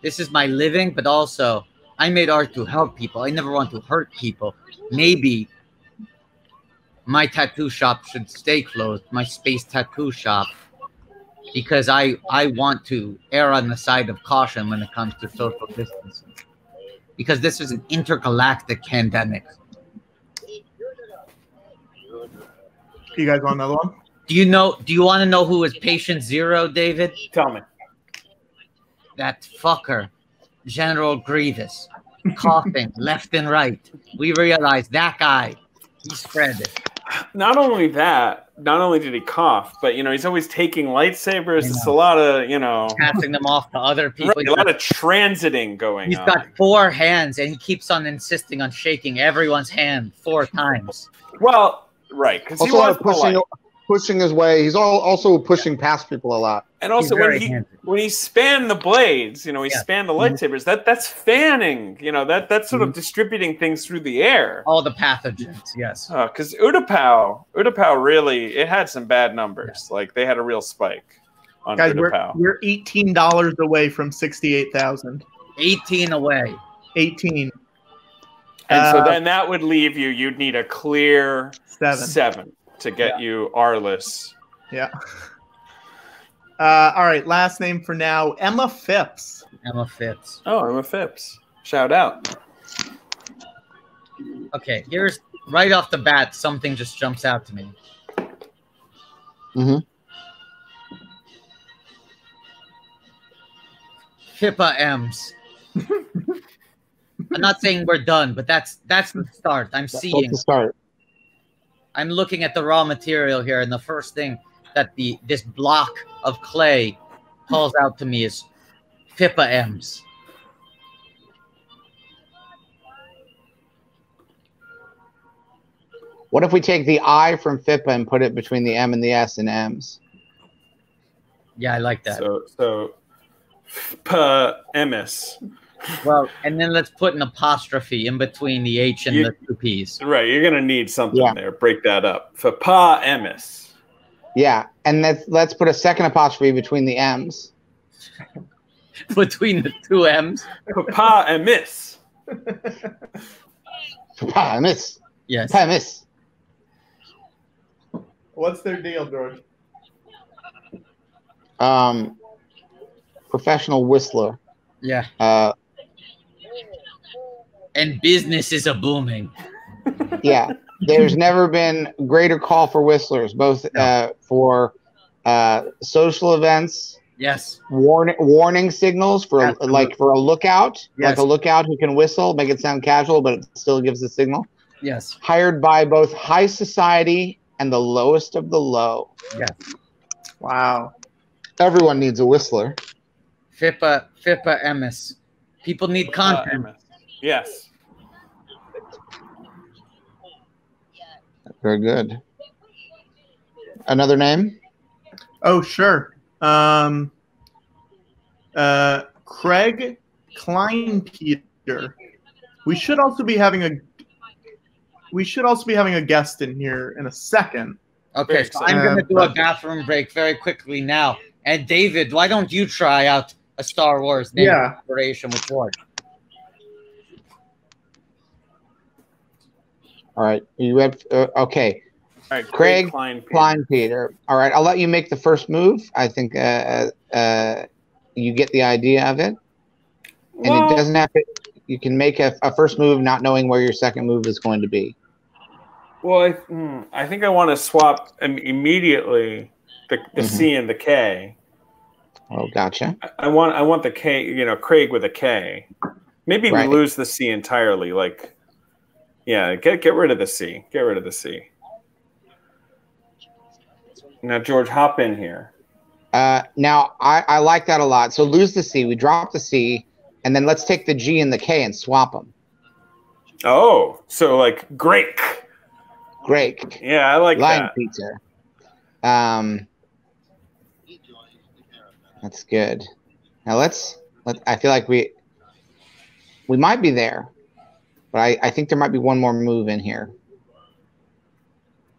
This is my living, but also I made art to help people. I never want to hurt people. Maybe my tattoo shop should stay closed, my space tattoo shop, because I want to err on the side of caution when it comes to social distancing. Because this is an intergalactic pandemic. You guys want another one? Do you want to know who is patient zero, David? Tell me. That fucker, General Grievous, coughing left and right. We realized that guy, he spread it. Not only did he cough, but he's always taking lightsabers. It's a lot of passing them off to other people. Right, a lot of transiting going on. He's got 4 hands, and he keeps on insisting on shaking everyone's hand 4 times. Well, right, because he was pushing his way. He's also pushing past people a lot. And also when he spanned the blades, he spanned the lightsabers. That's fanning. That's sort of distributing things through the air. All the pathogens, yes. Because Utapau really, it had some bad numbers. Like they had a real spike on Utapau. We're $18 away from 68,000. 18 away. 18. And so then that would leave you'd need a clear 7 to get you Arliss. Yeah. All right, last name for now, Emma Phipps. Emma Phipps. Oh, Emma Phipps. Shout out. Okay, here's right off the bat, something just jumps out to me. Mm-hmm. Pippa M's. I'm not saying we're done, but that's the start. I'm seeing. That's the start. I'm looking at the raw material here, and the first thing that this block of clay calls out to me is Pippa M's. What if we take the I from Pippa and put it between the M and the S in M's? Yeah, I like that. So P-M-S. Well, and then let's put an apostrophe in between the H and the two P's. Right, you're going to need something there. Break that up. For Pa-M-S. Yeah, and let's put a second apostrophe between the M's. Between the two M's? Pa-M-S. Pa-M-S. Yes. Pa-M-S. What's their deal, George? Professional whistler. Yeah. And business is a booming. Yeah. There's never been greater call for whistlers, both for social events. Yes. Warning signals for for a lookout, like a lookout who can whistle, make it sound casual, but it still gives a signal. Yes. Hired by both high society and the lowest of the low. Yes. Wow. Everyone needs a whistler. Pippa M's. People need content. Yes. Very good. Another name? Oh, sure. Craig Kleinpeter. We should also be having a guest in here in a second. Okay, so I'm going to do a bathroom break very quickly now. And David, why don't you try out a Star Wars name inspiration with George? All right. You have okay. All right, Craig Kleinpeter. All right, I'll let you make the first move. I think you get the idea of it, and it doesn't have to. You can make a first move not knowing where your second move is going to be. Well, I think I want to swap immediately the C and the K. Oh, gotcha. I want the K. Craig with a K. Maybe we lose the C entirely. Get rid of the C. Get rid of the C. Now, George, hop in here. Now, I like that a lot. So lose the C. We drop the C, and then let's take the G and the K and swap them. Oh, so like Grake. Grake. Yeah, I like Line that. pizza. That's good. Now I feel like we might be there, but I think there might be one more move in here.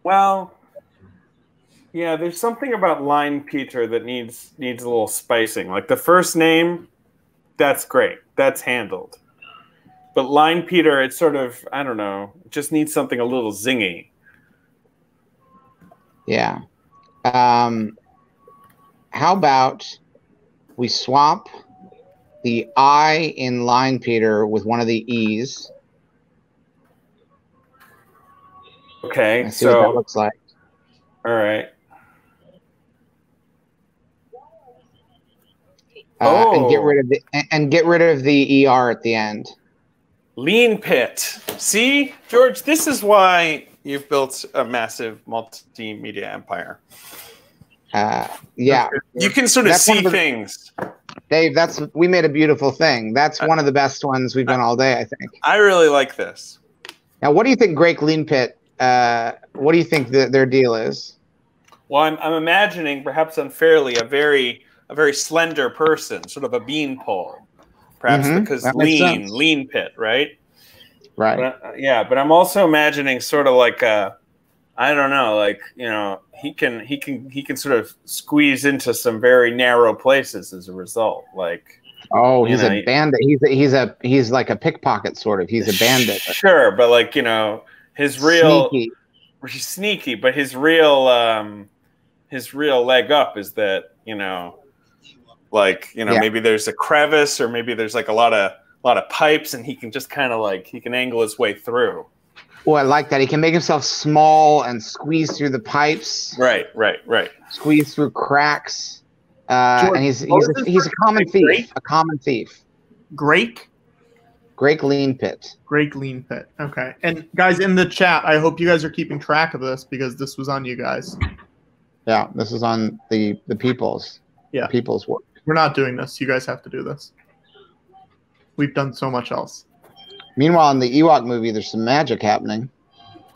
Well, yeah, there's something about Line Peter that needs a little spicing. Like the first name, that's great. That's handled. But Line Peter, it's sort of, I don't know, it just needs something a little zingy. Yeah. How about we swap the I in Line Peter with one of the E's? Okay, let's see what that looks like. All right. And get rid of the ER at the end. Lean Pit. See, George, this is why you've built a massive multimedia empire. Yeah. You can sort of see things. Dave, we made a beautiful thing. That's one of the best ones we've done all day, I think. I really like this. Now, what do you think Greg Lean Pit, what do you think their deal is? Well, I'm imagining, perhaps unfairly, a very slender person, sort of a beanpole. Perhaps because lean pit, right? Right. But, but I'm also imagining sort of like I don't know, like, he can sort of squeeze into some very narrow places as a result. Like, oh, he's a bandit. He's like a pickpocket sort of. He's a bandit. Sure, but like, his real sneaky, but his real leg up is that, maybe there's a crevice, or maybe there's like a lot of pipes, and he can just kind of like, he can angle his way through. Oh, I like that. He can make himself small and squeeze through the pipes. Right. Squeeze through cracks. George, and he's a common thief. Grake? A common thief. Grake? Great Lean Pit. Great Lean Pit. Okay. And guys in the chat, I hope you guys are keeping track of this because this was on you guys. Yeah, this is on the people's. Yeah. People's work. We're not doing this. You guys have to do this. We've done so much else. Meanwhile, in the Ewok movie, there's some magic happening.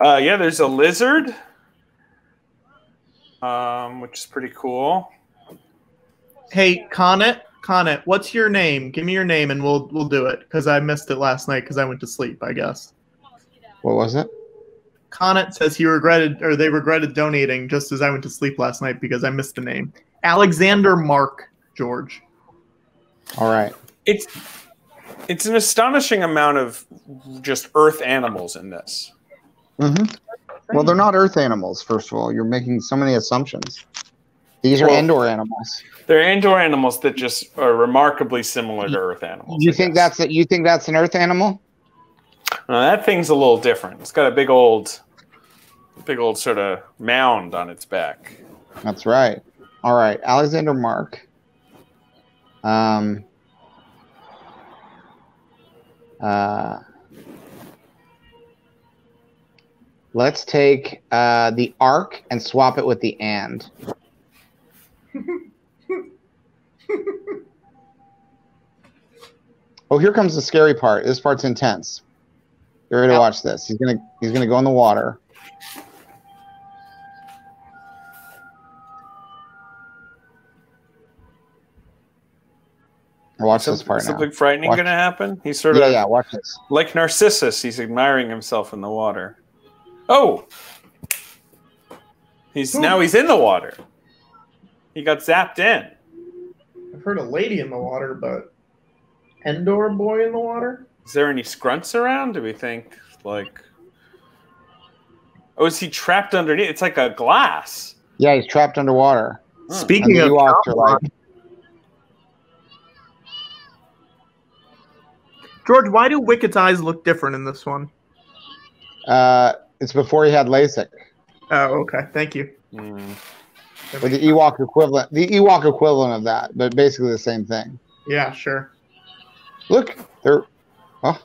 Yeah, there's a lizard, which is pretty cool. Hey, Connet, what's your name? Give me your name and we'll do it because I missed it last night because I went to sleep, I guess. What was it? Connet says they regretted donating just as I went to sleep last night because I missed the name. Alexander Mark George. All right. It's an astonishing amount of just earth animals in this. Mm-hmm. Well, they're not earth animals, first of all. You're making so many assumptions. These are Endor animals. They're Endor animals that just are remarkably similar to earth animals. You think that's an earth animal? No, that thing's a little different. It's got a big old sort of mound on its back. That's right. All right, Alexander Mark. Let's take the arc and swap it with the and. Oh, here comes the scary part. This part's intense. You're ready to watch this. He's gonna go in the water. Watch this part now. Something frightening going to happen? He's sort of watch this. Like Narcissus, he's admiring himself in the water. Oh! Now he's in the water. He got zapped in. I've heard a lady in the water, but Endor boy in the water? Is there any scrunts around? Do we think, like... Oh, is he trapped underneath? It's like a glass. Yeah, he's trapped underwater. Speaking of George, why do Wicked's eyes look different in this one? It's before he had LASIK. Oh, okay. Thank you. Or the Ewok equivalent. The Ewok equivalent of that, but basically the same thing. Yeah, sure. Look, they're... Oh.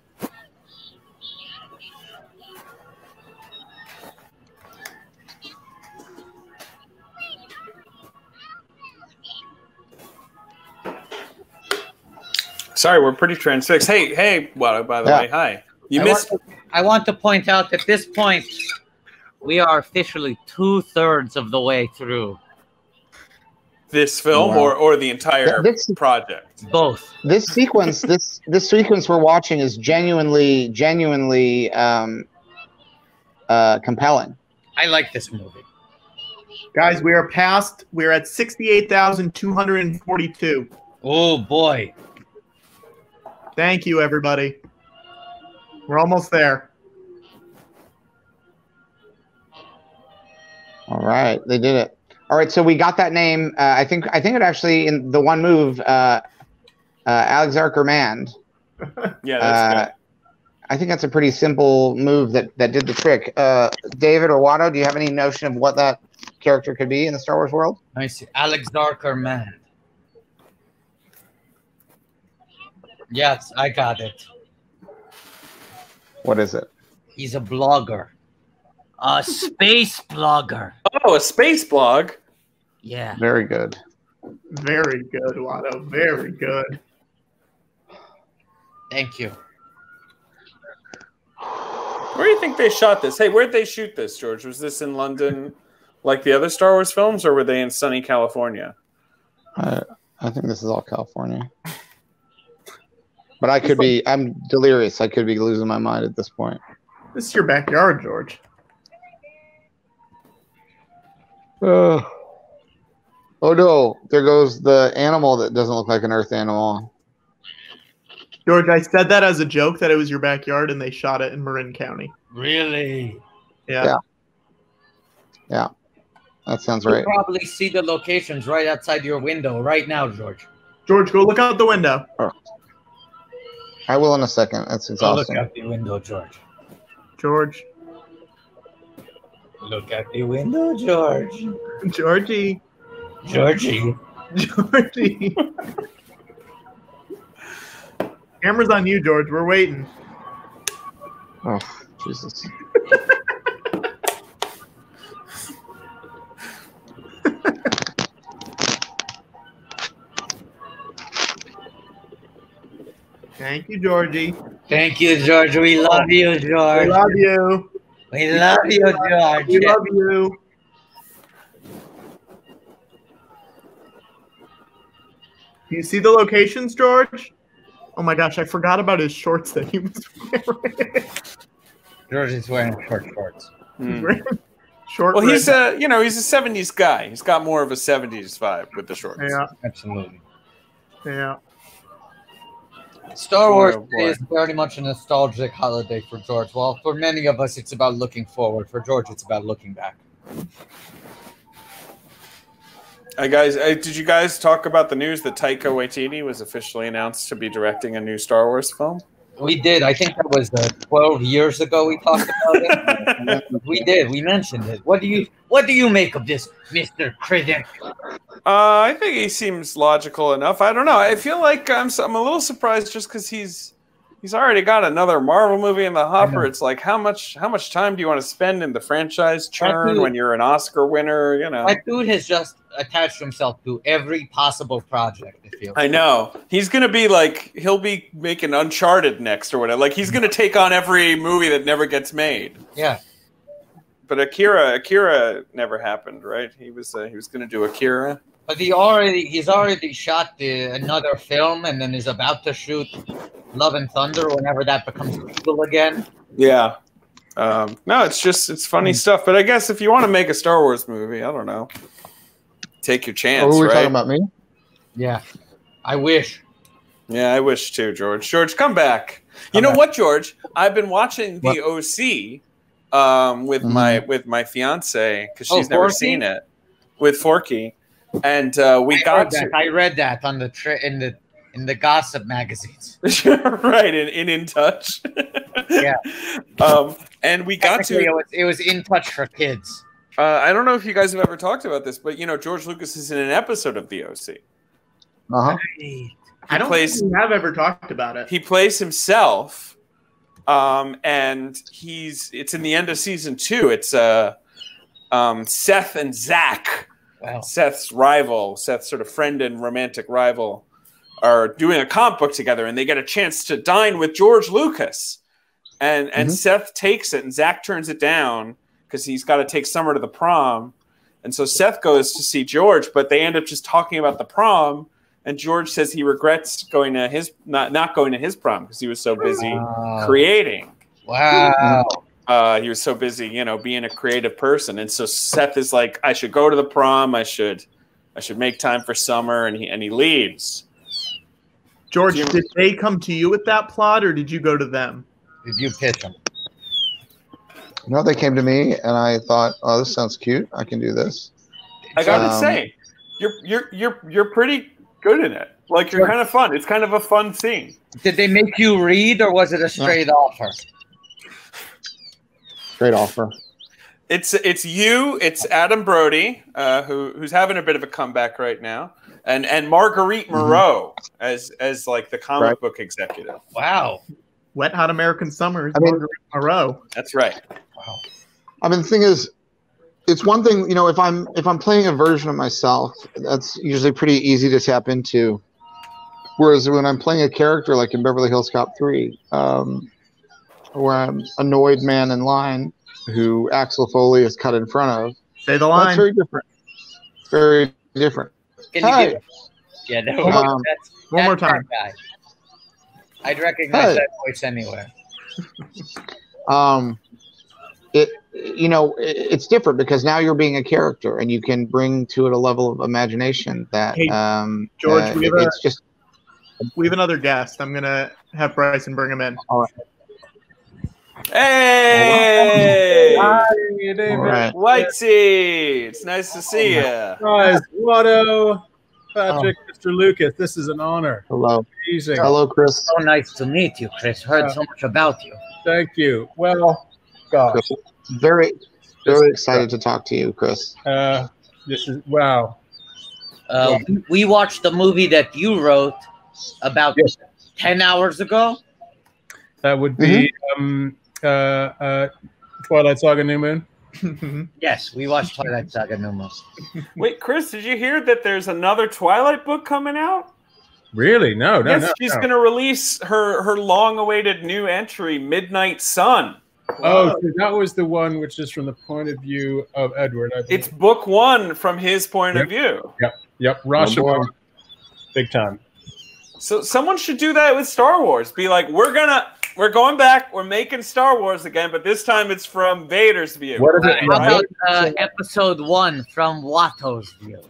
Sorry, we're pretty transfixed. Hey, Watto, by the way, hi. I want to point out at this point, we are officially 2/3 of the way through. This film or the entire project? Both. This sequence, this sequence we're watching is genuinely compelling. I like this movie. Guys, we're at 68,242. Oh boy. Thank you, everybody. We're almost there. All right, they did it. All right, so we got that name. I think it actually in the one move, Alexander Mand. Yeah, that's good. I think that's a pretty simple move that did the trick. David or Watto, do you have any notion of what that character could be in the Star Wars world? Let me see. Alexander Mand. Yes, I got it. What is it? He's a blogger. A space blogger. Oh, a space blog? Yeah. Very good. Very good, Watto. Very good. Thank you. Where do you think they shot this? Hey, where'd they shoot this, George? Was this in London like the other Star Wars films, or were they in sunny California? I think this is all California. But I'm delirious. I could be losing my mind at this point. This is your backyard, George. Oh no, there goes the animal that doesn't look like an Earth animal. George, I said that as a joke that it was your backyard and they shot it in Marin County. Really? Yeah. Yeah. That sounds right. You probably see the locations right outside your window right now, George. George, go look out the window. Oh. I will in a second. That's exhausting. Look out the window, George. George. Look at the window, George. Georgie. Georgie. Georgie. Camera's on you, George. We're waiting. Oh, Jesus. Thank you, Georgie. Thank you, George. We love you, George. We love you. We love you, George. We love you. Do you see the locations, George? Oh my gosh, I forgot about his shorts that he was wearing. George is wearing short shorts. Short. Well, he's a he's a '70s guy. He's got more of a '70s vibe with the shorts. Yeah, Absolutely. yeah. Star Wars boy. is very much a nostalgic holiday for George. Well, for many of us, it's about looking forward. For George, it's about looking back. Did you guys talk about the news that Taika Waititi was officially announced to be directing a new Star Wars film? We did. I think that was 12 years ago we talked about it. We did. We mentioned it. What do you make of this, Mr. Critic? I think he seems logical enough. I don't know. I feel like I'm a little surprised just because he's already got another Marvel movie in the hopper. It's like how much time do you want to spend in the franchise churn when you're an Oscar winner? You know, that dude has just attached himself to every possible project. I know he's gonna be like he'll be making Uncharted next or whatever. Like he's gonna take on every movie that never gets made. Yeah. But Akira never happened, right? He was gonna do Akira. But he's already shot another film and then is about to shoot Love and Thunder whenever that becomes legal again. Yeah. No, it's funny stuff. But I guess if you want to make a Star Wars movie, I don't know. Take your chance. Oh, we're right? talking about me? Yeah. I wish. Yeah, I wish too, George. George, come back. You know what, George? I've been watching the OC with my fiance because she's never seen it with Forky. And I read that on the in the gossip magazines. Right, in Touch. Yeah. And we got to it was In Touch for Kids. I don't know if you guys have ever talked about this, but George Lucas is in an episode of the OC. Uh-huh. I don't think we have ever talked about it. He plays himself, and it's in the end of season 2. It's Seth and Zach. Wow. Seth's sort of friend and romantic rival, are doing a comic book together, and they get a chance to dine with George Lucas. And Seth takes it, and Zach turns it down because he's got to take Summer to the prom. And so Seth goes to see George, but they end up just talking about the prom. And George says he regrets going to not going to his prom because he was so busy creating. Wow. He was so busy, being a creative person. And so Seth is like, I should go to the prom. I should make time for Summer. And he leaves. George, did they come to you with that plot, or did you go to them? Did you pitch them? No, they came to me, and I thought, "Oh, this sounds cute. I can do this." I gotta say, you're pretty good in it. Like you're kind of fun. It's kind of a fun scene. Did they make you read, or was it a straight offer? Straight offer. It's you. It's Adam Brody, who's having a bit of a comeback right now, and Marguerite Moreau as like the comic book executive. Wow. Wet Hot American Summer is Marguerite Moreau. That's right. Wow. I mean, the thing is, it's one thing, if I'm playing a version of myself, that's usually pretty easy to tap into. Whereas when I'm playing a character like in Beverly Hills Cop 3, where I'm an annoyed man in line who Axel Foley is cut in front of. Say the line. That's very different. Very different. Can you do it? Yeah, no. One more time. Guy. I'd recognize that voice anywhere. It's different because now you're being a character and you can bring to it a level of imagination that George, we have another guest. I'm gonna have Bryson bring him in. All right. Hey, hi, David. Right. Weitzy, it's nice to see you. Guys, Watto, Patrick, Mr. Lucas, this is an honor. Hello. Amazing. Hello, Chris. So nice to meet you, Chris. Heard so much about you. Thank you. Well, gosh. Very, very excited to talk to you, Chris. This is wow. We watched the movie that you wrote about 10 hours ago. That would be Twilight Saga New Moon. Yes, we watched Twilight Saga New Moon. Wait, Chris, did you hear that there's another Twilight book coming out? Really? No. She's going to release her long-awaited new entry, Midnight Sun. Oh, so that was the one which is from the point of view of Edward. It's book one from his point of view. Yep. Rashomon, big time. So someone should do that with Star Wars. Be like, we're going back. We're making Star Wars again, but this time it's from Vader's view. What is it? How about episode 1 from Watto's view?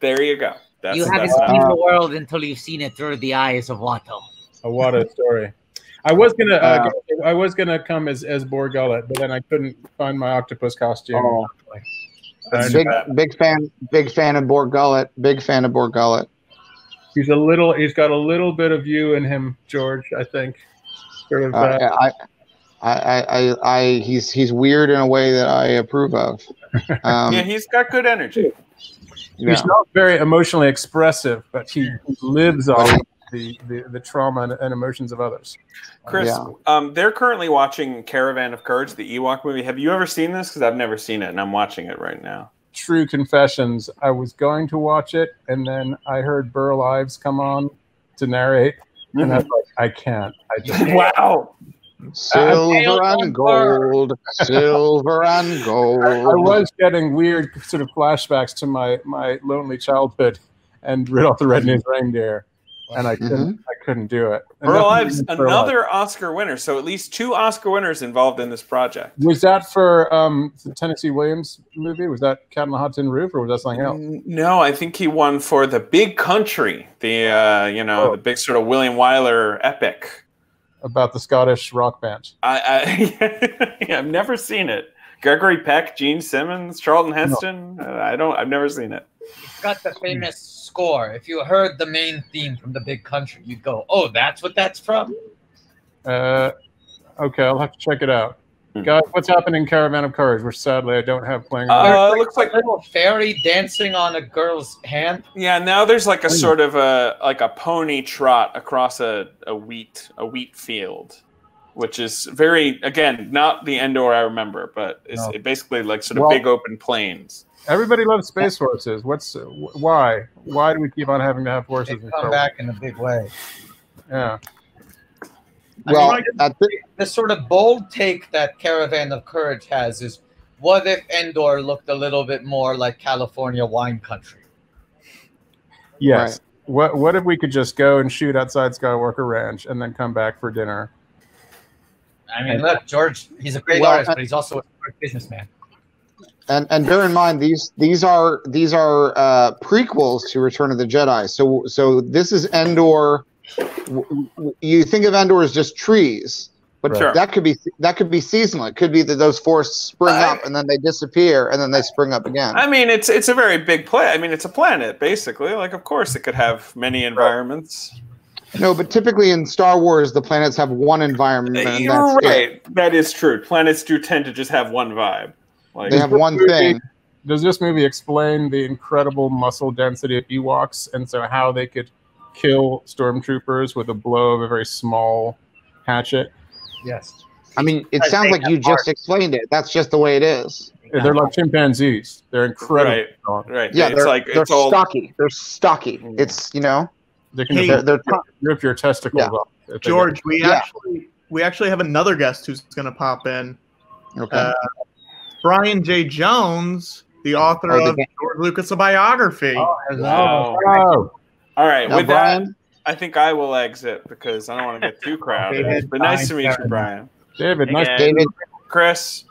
There you go. You haven't seen the world until you've seen it through the eyes of Watto. A Watto story. I was gonna come as Bor Gullet, but then I couldn't find my octopus costume. Big fan of Bor Gullet. Big fan of Bor Gullet. He's got a little bit of you in him, George. I think. Sort of. He's weird in a way that I approve of. Yeah, he's got good energy. He's not very emotionally expressive, but he lives on the trauma and emotions of others. Chris, they're currently watching Caravan of Courage, the Ewok movie. Have you ever seen this? Because I've never seen it, and I'm watching it right now. True confessions. I was going to watch it, and then I heard Burl Ives come on to narrate, and I was like, I can't. I just wow. Silver and gold, silver and gold. I was getting weird sort of flashbacks to my lonely childhood and Rudolph the Red-Nosed Reindeer, and I couldn't do it. Burl Ives, another Oscar winner, so at least 2 Oscar winners involved in this project. Was that for the Tennessee Williams movie? Was that Cat on the Hot Tin Roof, or was that something else? No, I think he won for The Big Country, the big sort of William Wyler epic. About the Scottish rock band. I've never seen it. Gregory Peck, Gene Simmons, Charlton Heston. No. I've never seen it. It's got the famous score. If you heard the main theme from The Big Country, you'd go, "Oh, that's what that's from." Okay, I'll have to check it out. Guys, what's happening in Caravan of Courage, which sadly I don't have playing. It looks like a little fairy dancing on a girl's hand. Yeah, now there's like a sort of a pony trot across a wheat field, which is very, again, not the Endor I remember, but it's basically like sort of big open plains. Everybody loves space horses. Why? Why do we keep on having to have horses? They come back in a big way. Yeah. Well, the sort of bold take that Caravan of Courage has is, what if Endor looked a little bit more like California wine country? Yes. Right. What if we could just go and shoot outside Skywalker Ranch and then come back for dinner? I mean, look, George, he's a great artist, but he's also a smart businessman. And bear in mind, these are prequels to Return of the Jedi. So this is Endor. You think of Endor as just trees, but that could be seasonal. It could be that those forests spring up and then they disappear and then they spring up again. I mean, it's a very big planet. I mean, it's a planet basically. Like, of course, it could have many environments. No, but typically in Star Wars, the planets have one environment. And You're right. That is true. Planets do tend to just have one vibe. Like, they have one thing. Does this movie explain the incredible muscle density of Ewoks, and so how they could kill stormtroopers with a blow of a very small hatchet? Yes. I mean, it sounds like you just explained it. That's just the way it is. They're like chimpanzees. They're incredible. Right. Yeah, they're stocky. They're stocky. It's, they can rip your testicles off. George, we actually have another guest who's going to pop in. Okay. Brian J. Jones, the author of George Lucas, a biography. Oh, hello. Oh. All right, now, with Brian, that, I think I will exit because I don't want to get too crowded. But nice to meet you, Brian. David, David. Chris,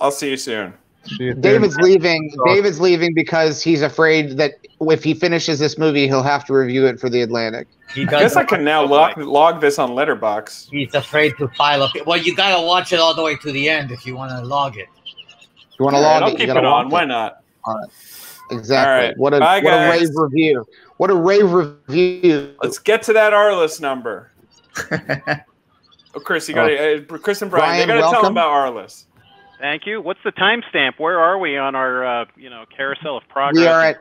I'll see you soon. David's leaving. David's leaving because he's afraid that if he finishes this movie, he'll have to review it for the Atlantic. I guess I can now log this on Letterboxd. He's afraid to file up. Well, you got to watch it all the way to the end if you want to log it. You want to log it? I'll keep it on. Why not? All right. Exactly. All right. What a rave review. What a rave review. Let's get to that Arliss number. Chris, you got Chris and Brian, they got to tell them about Arliss. Thank you. What's the timestamp? Where are we on our carousel of progress? We are at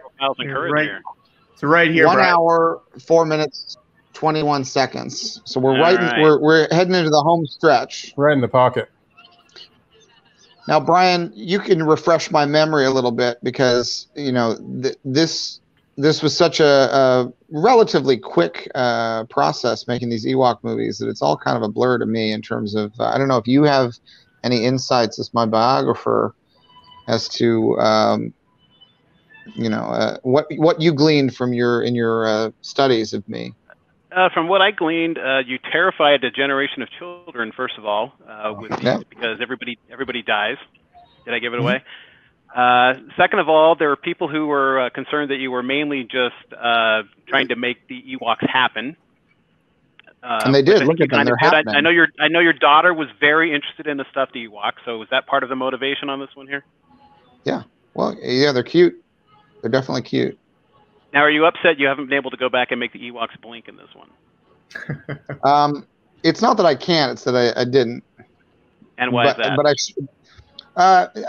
right here. 1 hour, 4 minutes, 21 seconds. So we're we're heading into the home stretch. Right in the pocket. Now, Brian, you can refresh my memory a little bit because this was such a relatively quick process making these Ewok movies that it's all kind of a blur to me in terms of I don't know if you have any insights as my biographer as to what you gleaned from your studies of me. From what I gleaned, you terrified a generation of children. First of all, because everybody dies. Did I give it away? Second of all, there were people who were concerned that you were mainly just trying to make the Ewoks happen. And they did. Look at them; they're happening. I know your daughter was very interested in the stuffed Ewoks. So was that part of the motivation on this one here? Yeah. Well, yeah, they're cute. They're definitely cute. Now, are you upset you haven't been able to go back and make the Ewoks blink in this one? It's not that I can't; it's that I didn't. And why is that? But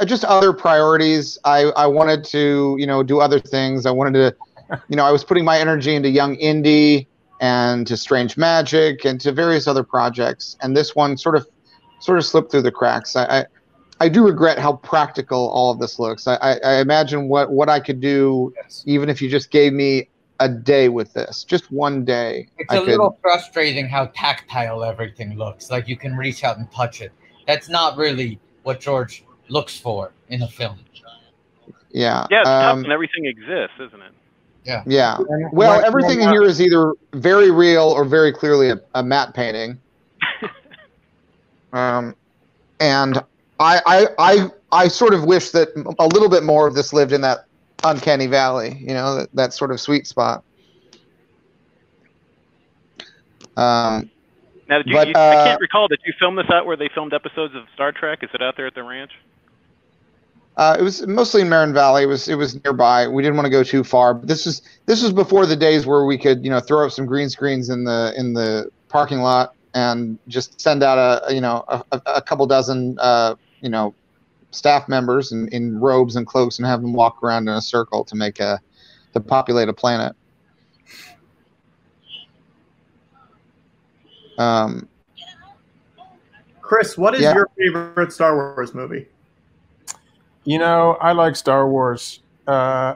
just other priorities. I wanted to, do other things. I wanted to, I was putting my energy into Young Indie and to Strange Magic and to various other projects. And this one sort of slipped through the cracks. I do regret how practical all of this looks. I imagine what I could do, even if you just gave me a day with this, just one day. It's a little frustrating how tactile everything looks. Like you can reach out and touch it. That's not really what George looks for in a film. Yeah. Yeah, it's tough and everything exists, isn't it? Yeah. Yeah. Well, everything in here is either very real or very clearly a matte painting. And I sort of wish that a little bit more of this lived in that uncanny valley, that sort of sweet spot. Now, I can't recall. Did you film this out where they filmed episodes of Star Trek? Is it out there at the ranch? It was mostly in Marin Valley. It was nearby. We didn't want to go too far. But this was before the days where we could throw up some green screens in the parking lot and just send out a couple dozen staff members in robes and cloaks and have them walk around in a circle to populate a planet. Chris, what is your favorite Star Wars movie? I like Star Wars. I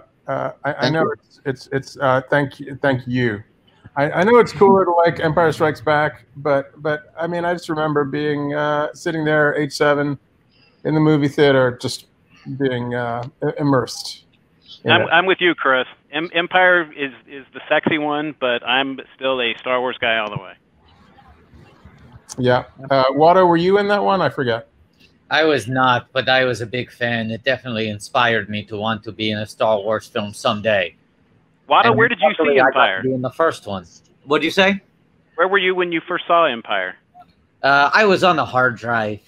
know it's thank you. I know it's cooler to like Empire Strikes Back, but I mean I just remember being sitting there age 7 in the movie theater, just being immersed. I'm with you, Chris. Empire is the sexy one, but I'm still a Star Wars guy all the way. Yeah. Watto, were you in that one? I forget. I was not, but I was a big fan. It definitely inspired me to want to be in a Star Wars film someday. Watto, where did you see Empire? I got to be in the first one. What did you say? Where were you when you first saw Empire? I was on a hard drive.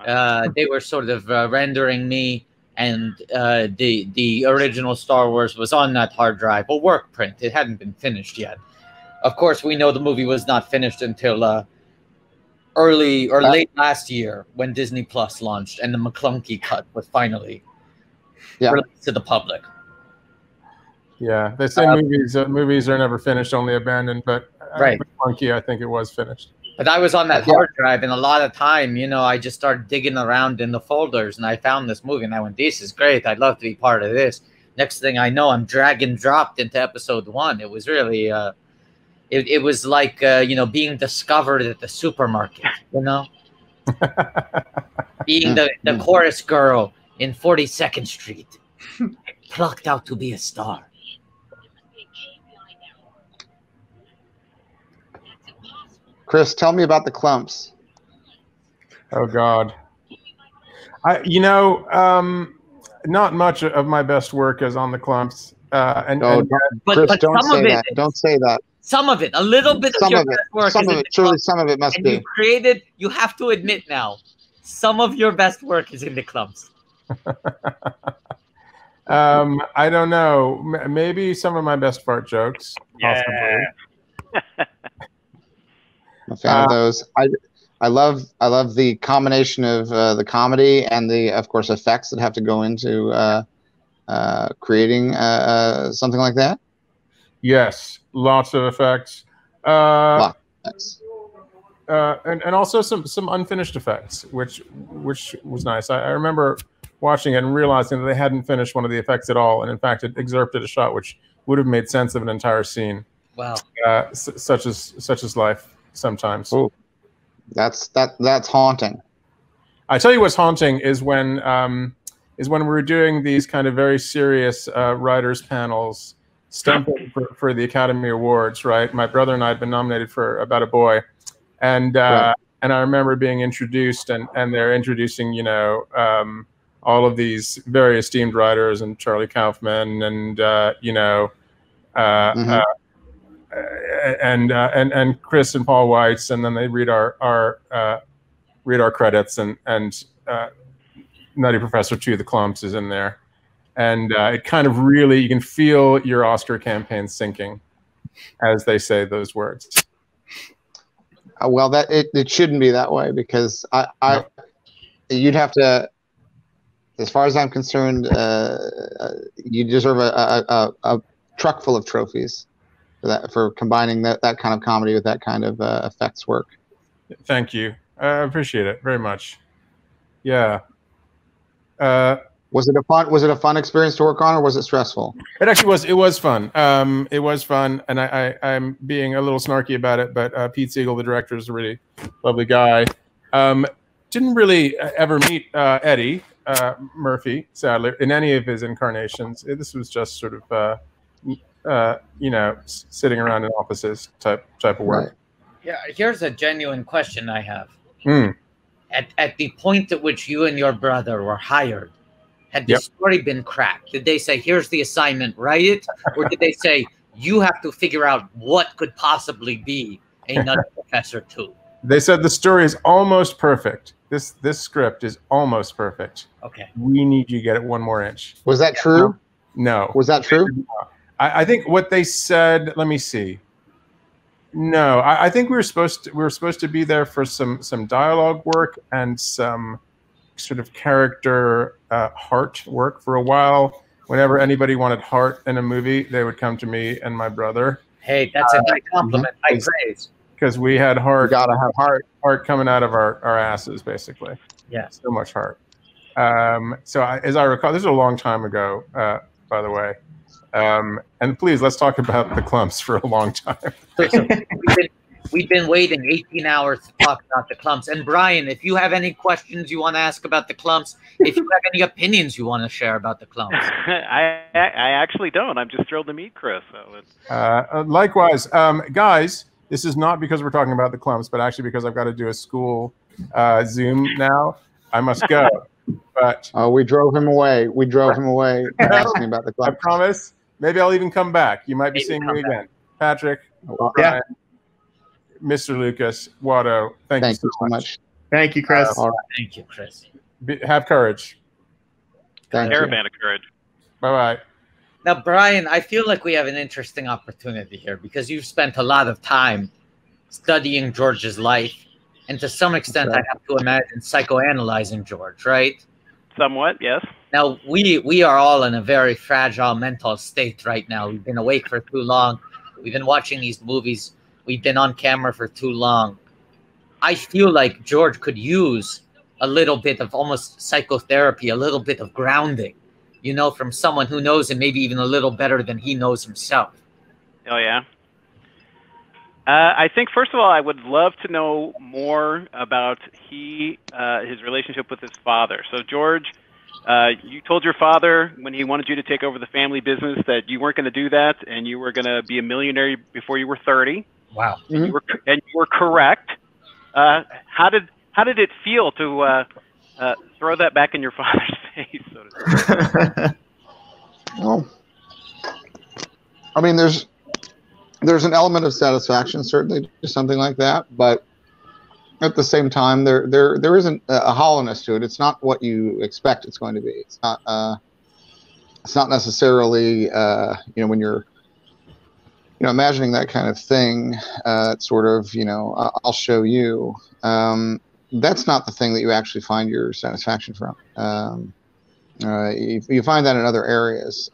They were sort of rendering me, and the original Star Wars was on that hard drive, a work print. It hadn't been finished yet. Of course, we know the movie was not finished until early or late last year when Disney Plus launched and the McClunky cut was finally released to the public. Yeah, they say movies are never finished, only abandoned, but McClunky, I think it was finished. But I was on that hard drive, and a lot of time, I just started digging around in the folders, and I found this movie, and I went, this is great. I'd love to be part of this. Next thing I know, I'm drag and dropped into episode 1. It was really... It was like, being discovered at the supermarket, Being the chorus girl in 42nd Street, plucked out to be a star. Chris, tell me about the clumps. Oh, God. Not much of my best work is on the clumps. Chris, don't say that. Don't say that. Some of it, a little bit of your best work. Surely some of it must be. You have to admit now, some of your best work is in the clumps. I don't know. Maybe some of my best fart jokes. Yeah. I'm a fan of those. I love the combination of the comedy and the, of course, effects that have to go into creating something like that. Yes, lots of effects. And also some unfinished effects, which was nice. I remember watching it and realizing that they hadn't finished one of the effects at all, and in fact, it excerpted a shot which would have made sense of an entire scene. Wow. Such is life sometimes. Ooh. That's haunting. I tell you what's haunting is when we're doing these kind of very serious writers panels, stumping for the Academy Awards. Right, my brother and I had been nominated for About a Boy, and I remember being introduced, and they're introducing all of these very esteemed writers, and Charlie Kaufman, and and Chris and Paul Weitz, and then they read our credits, and Nutty Professor 2, the Klumps, is in there, and it kind of really, you can feel your Oscar campaign sinking as they say those words. Well, it shouldn't be that way, because you'd have to, as far as I'm concerned, you deserve a truck full of trophies for combining that kind of comedy with that kind of effects work. Thank you. I appreciate it very much. Yeah. Was it a fun experience to work on, or was it stressful? It actually was. It was fun. It was fun, and I'm being a little snarky about it, but Pete Siegel, the director, is a really lovely guy. Didn't really ever meet Eddie Murphy, sadly, in any of his incarnations. This was just sort of sitting around in offices type of work. Right. Yeah, here's a genuine question I have. At the point at which you and your brother were hired, had the story been cracked? Did they say, here's the assignment, write it? Or did they say, you have to figure out what could possibly be a Nutty Professor 2? They said the story is almost perfect. This script is almost perfect. Okay. We need you to get it one more inch. Was that true? No. Was that true? I think what they said, let me see. No, I think we were supposed to be there for some dialogue work and some sort of character heart work for a while. Whenever anybody wanted heart in a movie, they would come to me and my brother. Hey, that's a nice compliment. I praise. Because we had heart. You gotta have heart coming out of our asses, basically. Yeah. So much heart. So as I recall, this is a long time ago, by the way. And please, let's talk about the Klumps for a long time. We've been waiting 18 hours to talk about the Klumps. And Brian, if you have any questions you want to ask about the Klumps, if you have any opinions you want to share about the Klumps. I actually don't. I'm just thrilled to meet Chris. So likewise, guys, this is not because we're talking about the Klumps, but actually because I've got to do a school Zoom now. I must go. But we drove him away. We drove him away asking about the Klumps. I promise. Maybe I'll even come back. You might be seeing me again. Patrick, Brian, Mr. Lucas, Watto, thank you so much. Thank you, Chris. All right. Thank you, Chris. Have courage. Caravan of courage. Bye-bye. Now, Brian, I feel like we have an interesting opportunity here because you've spent a lot of time studying George's life, and to some extent, I have to imagine psychoanalyzing George, right? Somewhat, yes. Now, we are all in a very fragile mental state right now. We've been awake for too long. We've been watching these movies. We've been on camera for too long. I feel like George could use a little bit of almost psychotherapy, a little bit of grounding, from someone who knows him maybe even a little better than he knows himself. Oh, yeah. I think, first of all, I would love to know more about his relationship with his father. So, George, you told your father when he wanted you to take over the family business that you weren't going to do that, and you were going to be a millionaire before you were 30. Wow. And you were correct. How did it feel to throw that back in your father's face, so to speak? Well, I mean, there's an element of satisfaction certainly to something like that, but at the same time, there isn't a hollowness to it. It's not what you expect it's going to be. It's not necessarily when you're imagining that kind of thing. It's sort of I'll show you. That's not the thing that you actually find your satisfaction from. You find that in other areas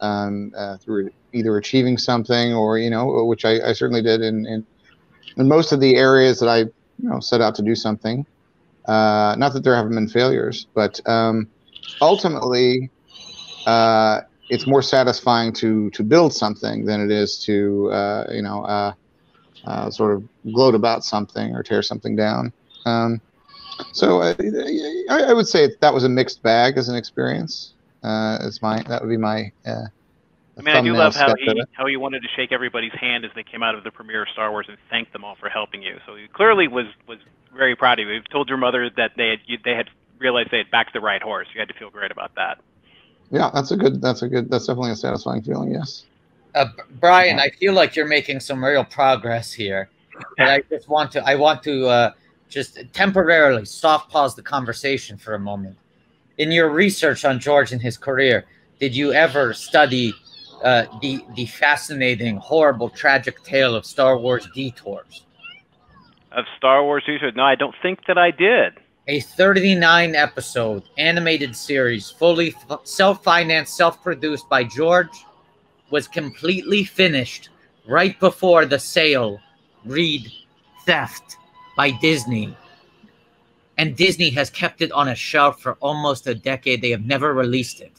through either achieving something or which I certainly did in in most of the areas that I set out to do something. Not that there haven't been failures, but ultimately, it's more satisfying to build something than it is to sort of gloat about something or tear something down. So I would say that was a mixed bag as an experience. That would be my. I mean, I do love how he wanted to shake everybody's hand as they came out of the premiere of Star Wars and thank them all for helping you. So he clearly was very proud of you. He told your mother that they had realized they had backed the right horse. You had to feel great about that. Yeah, that's definitely a satisfying feeling. Yes. Brian, I feel like you're making some real progress here, but I want to just temporarily soft pause the conversation for a moment. In your research on George and his career, did you ever study the fascinating, horrible, tragic tale of Star Wars Detours? Of Star Wars Detours? No, I don't think that I did. A 39-episode animated series, fully self-financed, self-produced by George, was completely finished right before the sale, read theft, by Disney. And Disney has kept it on a shelf for almost a decade. They have never released it.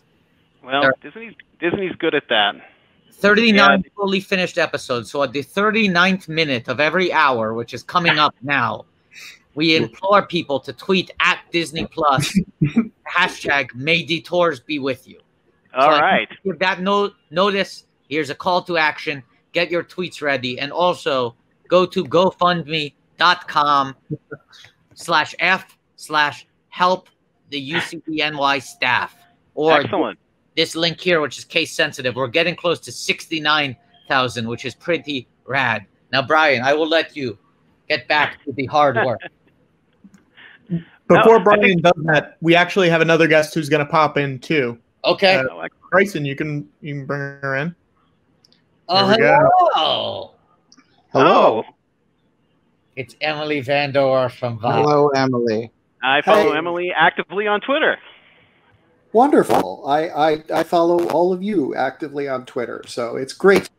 Well, Disney's good at that. 39 fully finished episodes. So at the 39th minute of every hour, which is coming up now, we implore people to tweet at Disney Plus, hashtag May Detours be with you. All right. Give that notice. Here's a call to action. Get your tweets ready. And also go to GoFundMe.com/F/help the UCBNY staff. Or excellent. This link here, which is case sensitive. We're getting close to 69,000, which is pretty rad. Now, Brian, I will let you get back to the hard work. Before Brian does that, we actually have another guest who's going to pop in too. Okay. Bryson, you can bring her in. Hello. Hello. It's Emily VanDerWerff from VanDerWerff. Hello, Emily. I follow Emily actively on Twitter. Wonderful. I follow all of you actively on Twitter, so it's great.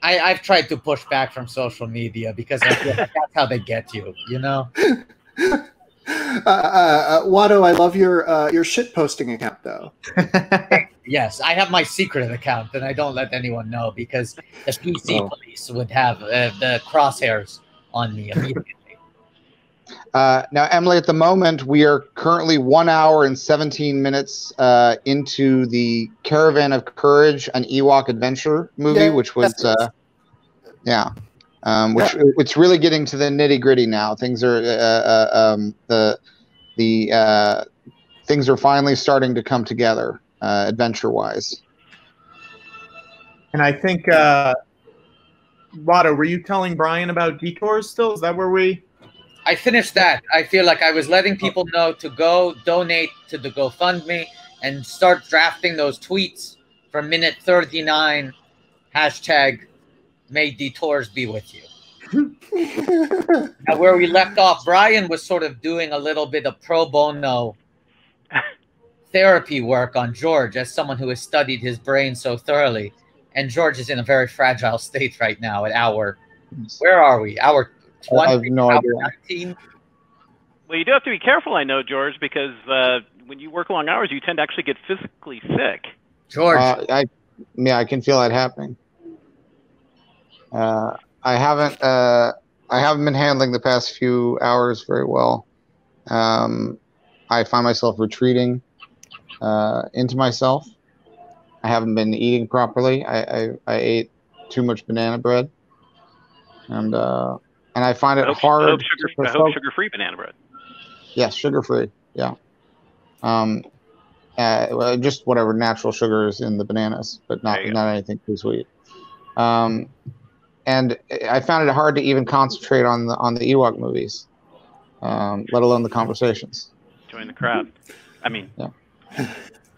I've tried to push back from social media because I feel like that's how they get you, you know? Watto, I love your shit posting account, though. Yes, I have my secret account, and I don't let anyone know because the PC police would have the crosshairs on me immediately. Now, Emily, at the moment, we are currently 1 hour and 17 minutes into the Caravan of Courage, an Ewok adventure movie, which was, it's really getting to the nitty gritty now. Things are things are finally starting to come together, adventure wise. And I think, Watto, were you telling Brian about Detours still? Is that where we? I finished that. I feel like I was letting people know to go donate to the GoFundMe and start drafting those tweets for minute 39. Hashtag May Detours be with you. Now, where we left off, Brian was sort of doing a little bit of pro bono therapy work on George as someone who has studied his brain so thoroughly. And George is in a very fragile state right now at where are we? Hour 20, I have no idea. 19? Well, you do have to be careful, I know, George, because when you work long hours, you tend to actually get physically sick. George. I can feel that happening. I haven't been handling the past few hours very well. I find myself retreating into myself. I haven't been eating properly. I ate too much banana bread, and I find it hard. I hope sugar-free banana bread. Yes, sugar-free. Yeah. Just whatever natural sugar is in the bananas, but not anything too sweet. And I found it hard to even concentrate on the Ewok movies, let alone the conversations. Join the crowd. I mean. Yeah.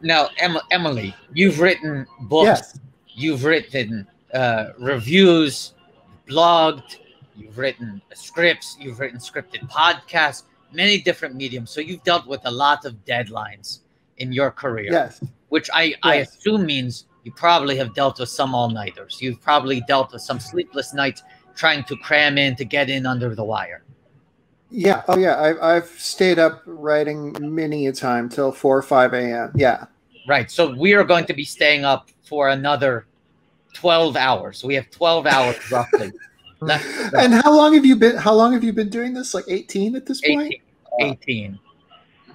Now, Emily, you've written books. Yes. You've written reviews, blogged. You've written scripts. You've written scripted podcasts. Many different mediums. So you've dealt with a lot of deadlines in your career. Yes. Which I assume means you probably have dealt with some all-nighters. You've probably dealt with some sleepless nights trying to cram in to get in under the wire. Yeah. Oh, yeah. I've stayed up writing many a time till 4 or 5 a.m. Yeah. Right. So we are going to be staying up for another 12 hours. We have 12 hours roughly. And how long have you been doing this? Like 18 at this point? 18.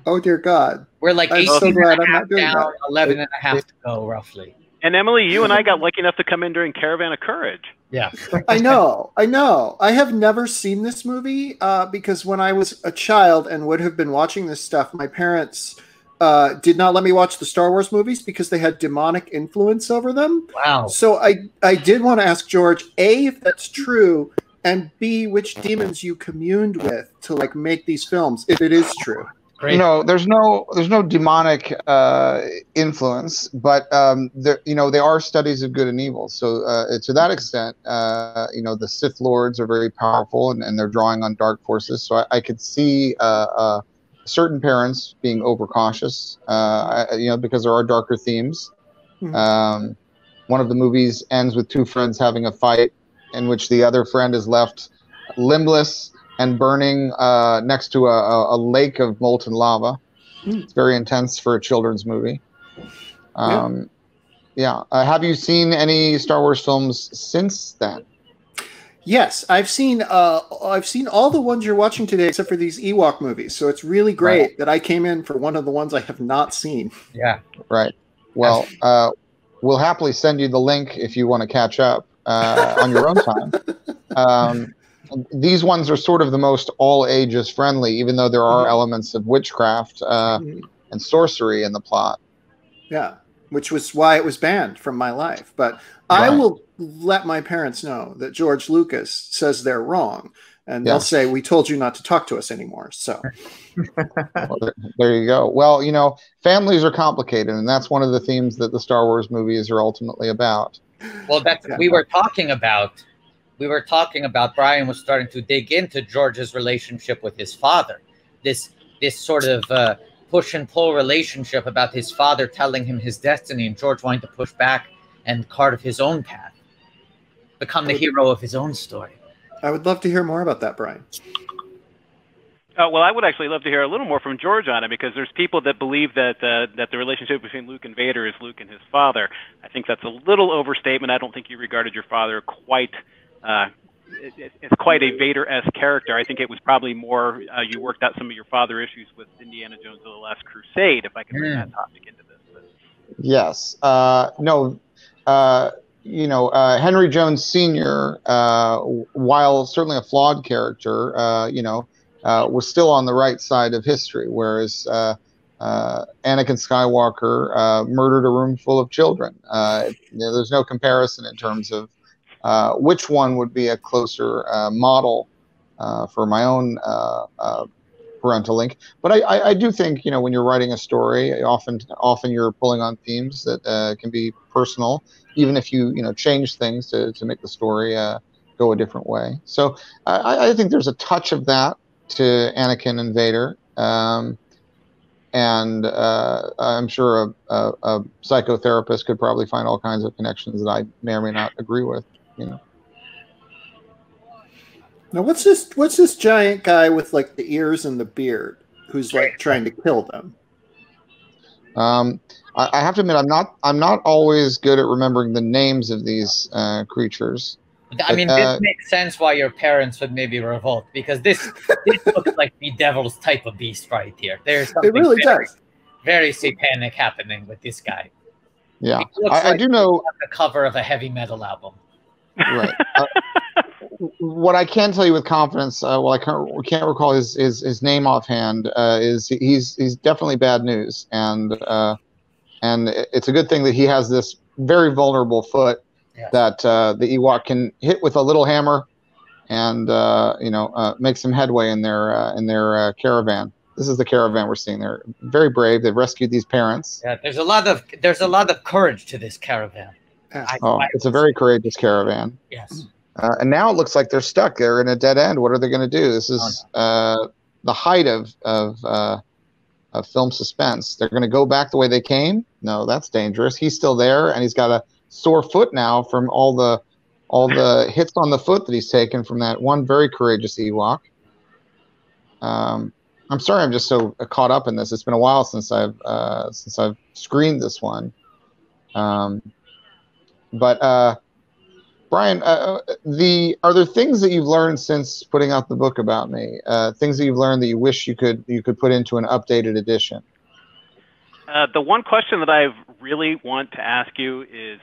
Oh dear God. We're like I'm 18 so glad and a I'm half not doing down, that. 11 and a half to go roughly. And Emily, you and I got lucky enough to come in during Caravan of Courage. Yeah. I know. I have never seen this movie because when I was a child and would have been watching this stuff, my parents did not let me watch the Star Wars movies because they had demonic influence over them. Wow. So I did want to ask George, A, if that's true, and B, which demons you communed with to like make these films, if it is true. Great. No, there's no demonic influence, but there are studies of good and evil. So to that extent, the Sith Lords are very powerful and they're drawing on dark forces. So I could see certain parents being overcautious, because there are darker themes. Mm-hmm. One of the movies ends with two friends having a fight in which the other friend is left limbless and burning next to a lake of molten lava. It's very intense for a children's movie. Have you seen any Star Wars films since then? Yes, I've seen all the ones you're watching today, except for these Ewok movies. So it's really great that I came in for one of the ones I have not seen. Yeah, right. Well, we'll happily send you the link if you want to catch up on your own time. These ones are sort of the most all ages friendly, even though there are elements of witchcraft and sorcery in the plot. Yeah, which was why it was banned from my life. But I will let my parents know that George Lucas says they're wrong, and they'll say, "We told you not to talk to us anymore." So well, there you go. Well, families are complicated, and that's one of the themes that the Star Wars movies are ultimately about. Well, we were talking about. Brian was starting to dig into George's relationship with his father. This sort of push and pull relationship about his father telling him his destiny and George wanting to push back and carve his own path, become the hero of his own story. I would love to hear more about that, Brian. Well, I would actually love to hear a little more from George on it, because there's people that believe that the relationship between Luke and Vader is Luke and his father. I think that's a little overstatement. I don't think you regarded your father quite it's quite a Vader-esque character. I think it was probably more you worked out some of your father issues with Indiana Jones and the Last Crusade, if I can bring that topic into this. But. Yes. Henry Jones Sr., while certainly a flawed character, was still on the right side of history, whereas Anakin Skywalker murdered a room full of children. There's no comparison in terms of which one would be a closer model for my own parental link. But I do think, when you're writing a story, often you're pulling on themes that can be personal, even if you change things to make the story go a different way. So I think there's a touch of that to Anakin and Vader. And I'm sure a psychotherapist could probably find all kinds of connections that I may or may not agree with. Now, what's this giant guy with like the ears and the beard who's like trying to kill them? I have to admit, I'm not always good at remembering the names of these creatures. I mean, this makes sense why your parents would maybe revolt, because this looks like the devil's type of beast right here. There's something very satanic happening with this guy. Yeah, I do know the cover of a heavy metal album. Right. What I can tell you with confidence, I can't recall his name offhand, is he's definitely bad news, and it's a good thing that he has this very vulnerable foot that the Ewok can hit with a little hammer, and make some headway in their caravan. This is the caravan we're seeing. They're very brave. They've rescued these parents. Yeah, there's a lot of courage to this caravan. It's a very courageous caravan. Yes. And now it looks like they're stuck. They're in a dead end. What are they going to do? This is the height of film suspense. They're going to go back the way they came? No, that's dangerous. He's still there, and he's got a sore foot now from all the all the hits on the foot that he's taken from that one very courageous Ewok. I'm sorry, I'm just so caught up in this. It's been a while since I've screened this one. But Brian, are there things that you've learned since putting out the book about me? Things that you've learned that you wish you could put into an updated edition? The one question that I really want to ask you is,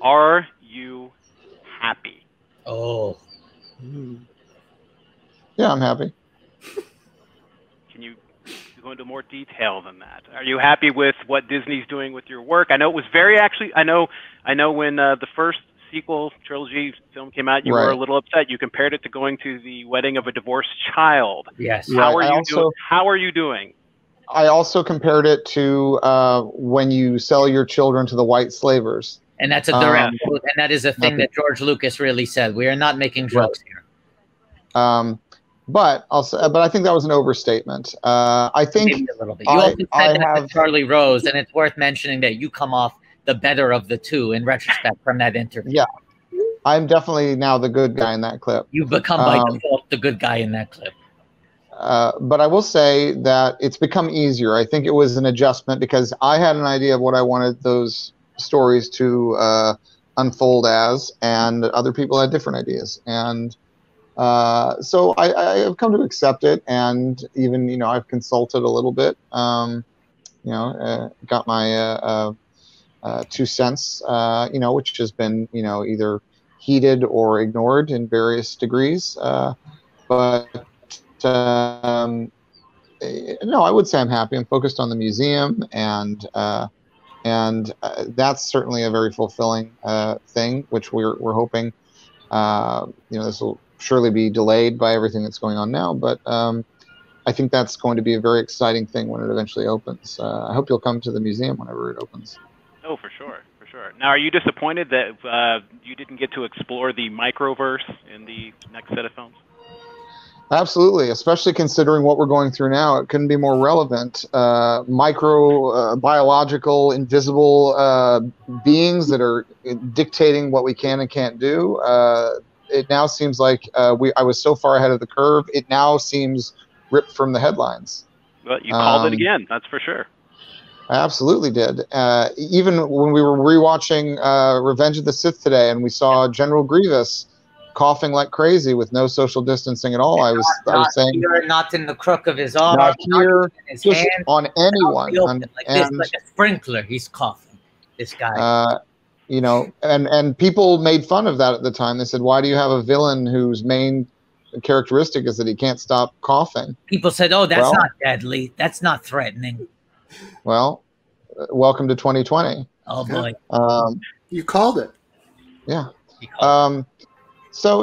are you happy? Oh. Yeah, I'm happy. Can you go into more detail than that? Are you happy with what Disney's doing with your work? I know it was I know when the first sequel trilogy film came out, you were a little upset. You compared it to going to the wedding of a divorced child. Yes. How are you doing? I also compared it to when you sell your children to the white slavers. And that's a direct quote, and that is a thing that George Lucas really said. We are not making jokes here. But I think that was an overstatement. I think maybe a little bit. You also said that to Charlie Rose, and it's worth mentioning that you come off the better of the two in retrospect from that interview. Yeah, I'm definitely now the good guy in that clip. You become by default the good guy in that clip. But I will say that it's become easier. I think it was an adjustment because I had an idea of what I wanted those stories to unfold as, and other people had different ideas. And so I have come to accept it, and even I've consulted a little bit. Got my 2 cents, which has been either heeded or ignored in various degrees. But no, I would say I'm happy. I'm focused on the museum, and that's certainly a very fulfilling thing, which we're hoping. This will surely be delayed by everything that's going on now, but I think that's going to be a very exciting thing when it eventually opens. I hope you'll come to the museum whenever it opens. Oh, for sure, for sure. Now, are you disappointed that you didn't get to explore the microverse in the next set of films? Absolutely, especially considering what we're going through now. It couldn't be more relevant. Biological, invisible beings that are dictating what we can and can't do. It now seems like I was so far ahead of the curve. It now seems ripped from the headlines. Well, you called it again, that's for sure. I absolutely did. Even when we were rewatching Revenge of the Sith today, and we saw General Grievous coughing like crazy with no social distancing at all. I was saying, here, not in the crook of his arm, not here, in his just hand, on anyone, like a sprinkler. He's coughing. This guy. And people made fun of that at the time. They said, "Why do you have a villain whose main characteristic is that he can't stop coughing?" People said, "Oh, that's not deadly. That's not threatening." Well, welcome to 2020. Oh boy. You called it. Yeah. So,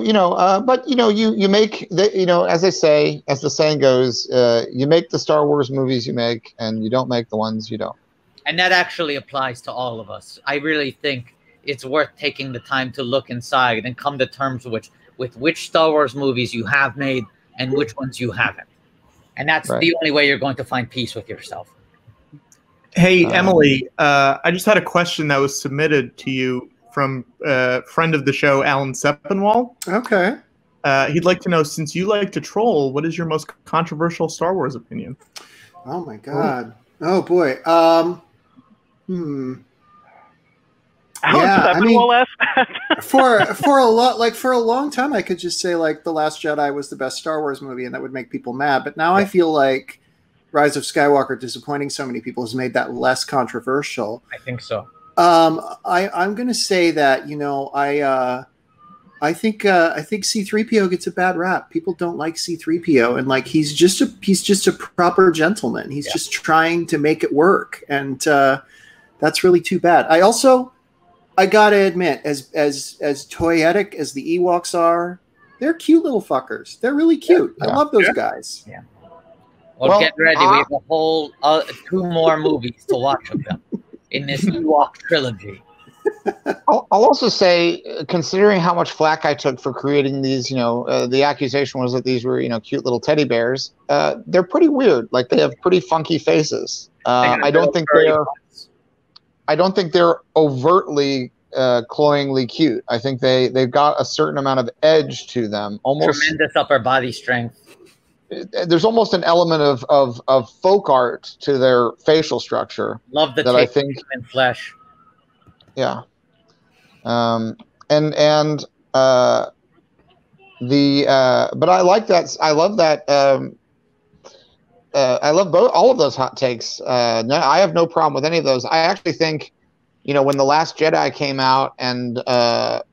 but, you make, as they say, as the saying goes, you make the Star Wars movies you make, and you don't make the ones you don't. And that actually applies to all of us. I really think it's worth taking the time to look inside and come to terms with which Star Wars movies you have made and which ones you haven't. And that's the only way you're going to find peace with yourself. Hey, Emily, I just had a question that was submitted to you from a friend of the show, Alan Sepinwall. Okay. He'd like to know, since you like to troll, what is your most controversial Star Wars opinion? Oh my God. Oh boy. For a long time, I could just say like The Last Jedi was the best Star Wars movie, and that would make people mad. But now I feel like Rise of Skywalker disappointing so many people has made that less controversial. I think so. I'm going to say that, I think C-3PO gets a bad rap. People don't like C-3PO, and like he's just a proper gentleman. He's just trying to make it work, and that's really too bad. I gotta admit, as toyetic as the Ewoks are, they're cute little fuckers. They're really cute. I love those guys. Yeah. Well, get ready. We have a whole 2 more movies to watch of them in this Ewok trilogy. I'll also say, considering how much flack I took for creating these, the accusation was that these were, cute little teddy bears. They're pretty weird. Like, they have pretty funky faces. I don't think they're overtly cloyingly cute. I think they've got a certain amount of edge to them. Almost tremendous upper body strength. There's almost an element of folk art to their facial structure. Love the that I think in flesh. Yeah. But I like that. I love that. I love all of those hot takes. I have no problem with any of those. I actually think, when The Last Jedi came out and, a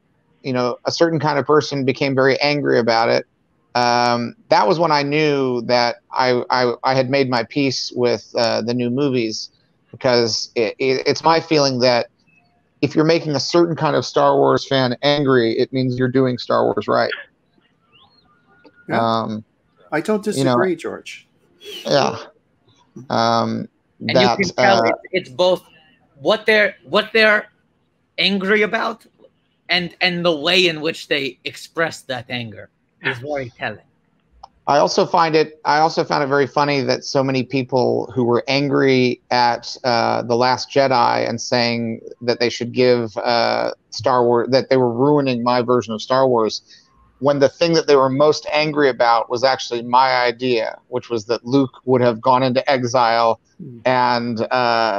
certain kind of person became very angry about it, that was when I knew that I had made my peace with the new movies, because it's my feeling that if you're making a certain kind of Star Wars fan angry, it means you're doing Star Wars right. Yeah. I don't disagree, George. Yeah. And you can tell it's both what they're angry about and the way in which they express that anger is very telling. I also found it very funny that so many people who were angry at The Last Jedi and saying that they should give Star Wars, that they were ruining my version of Star Wars, when the thing that they were most angry about was actually my idea, which was that Luke would have gone into exile and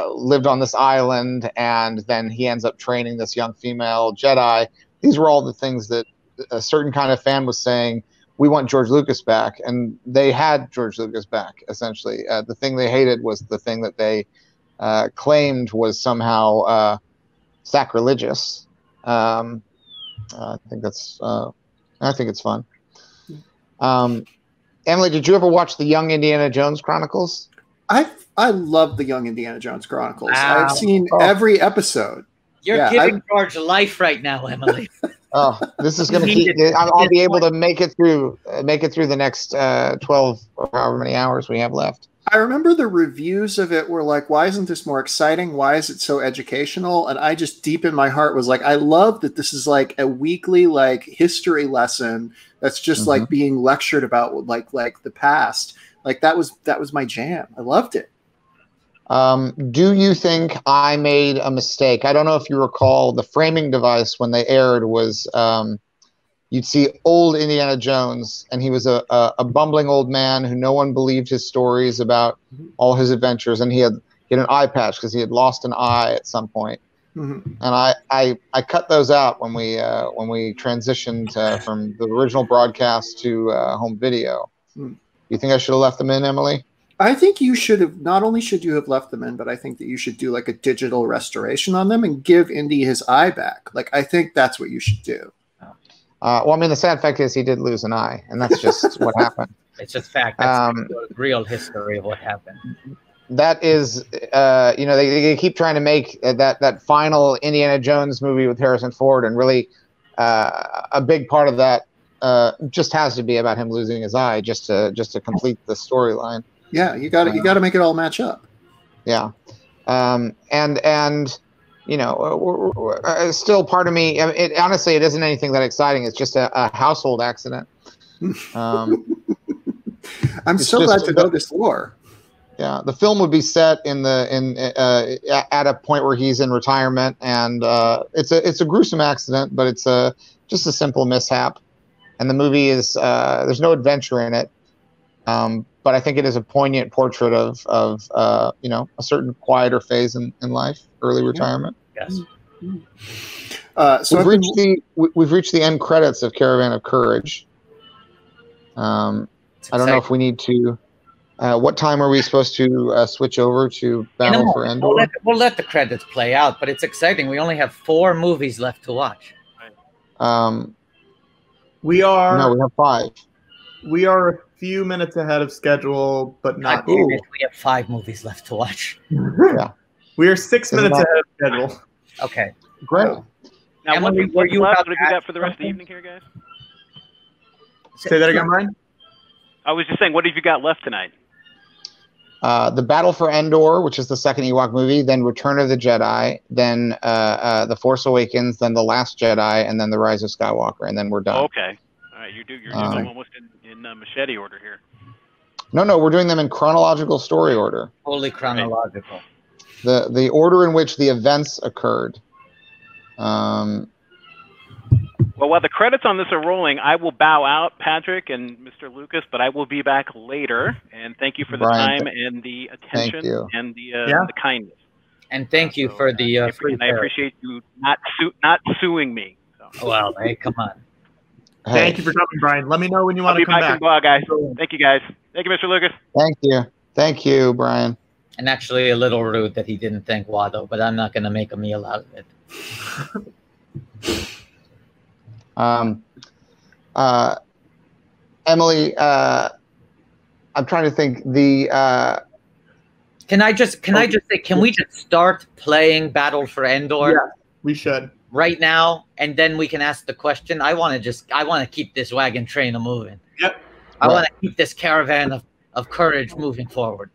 lived on this island, and then he ends up training this young female Jedi. These were all the things that a certain kind of fan was saying, we want George Lucas back, and they had George Lucas back, essentially. The thing they hated was the thing that they claimed was somehow sacrilegious. I think it's fun. Emily, did you ever watch the Young Indiana Jones Chronicles? I love the Young Indiana Jones Chronicles. Wow. I've seen every episode. You're giving George life right now, Emily. Oh, this is going to keep. I'll be able to make it through the next 12 or however many hours we have left. I remember the reviews of it were like, "Why isn't this more exciting? Why is it so educational?" And I just deep in my heart was like, "I love that this is like a weekly like history lesson that's just like being lectured about like the past." Like that was my jam. I loved it. Do you think I made a mistake? I don't know if you recall, the framing device when they aired was you'd see old Indiana Jones, and he was a bumbling old man who no one believed his stories about all his adventures, and he had an eye patch because he had lost an eye at some point. And I cut those out when we transitioned from the original broadcast to home video. You think I should have left them in, Emily? I think you should have. Not only should you have left them in, but I think that you should do like a digital restoration on them and give Indy his eye back. Like I think that's what you should do. Well, I mean, the sad fact is he did lose an eye, and that's just what happened. It's just fact. That's the real history of what happened. That is, they keep trying to make that final Indiana Jones movie with Harrison Ford, and really a big part of that just has to be about him losing his eye, just to complete the storyline. Yeah, you got to make it all match up. Yeah, still part of me. Honestly, it isn't anything that exciting. It's just a household accident. I'm so glad to know this lore. Yeah, the film would be set at a point where he's in retirement, and it's a gruesome accident, but it's just a simple mishap. And the movie is there's no adventure in it, but I think it is a poignant portrait of a certain quieter phase in life, early retirement. Yes. So we've reached the end credits of Caravan of Courage. I don't know if we need to. What time are we supposed to switch over to Battle for Endor? We'll let the credits play out, but it's exciting. We only have 4 movies left to watch. We have 5. We are a few minutes ahead of schedule, but not. We have 5 movies left to watch. Yeah, we are 6 minutes ahead of schedule. Okay, great. Now, what have you got for the rest of the evening here, guys? Say that again, Ryan. I was just saying, what have you got left tonight? The Battle for Endor, which is the second Ewok movie, then Return of the Jedi, then The Force Awakens, then The Last Jedi, and then The Rise of Skywalker, and then we're done. Oh, okay. All right, you're doing them almost in machete order here. No, we're doing them in chronological story order. Wholly chronological. The order in which the events occurred. Well, while the credits on this are rolling, I will bow out, Patrick and Mr. Lucas, but I will be back later. And thank you for the time and the attention and the kindness. And thank you for the free I appreciate you not suing me. So. Well, hey, come on. Thank you for coming, Brian. Let me know when you want to come back. Guys. Thank you, guys. Thank you, Mr. Lucas. Thank you. Thank you, Brian. And actually a little rude that he didn't thank Watto, but I'm not going to make a meal out of it. Emily, I'm trying to think. Can I just say, can we just start playing Battle for Endor? Yeah, we should right now, and then we can ask the question. I want to keep this wagon train moving. Yep. I want to keep this caravan of courage moving forward.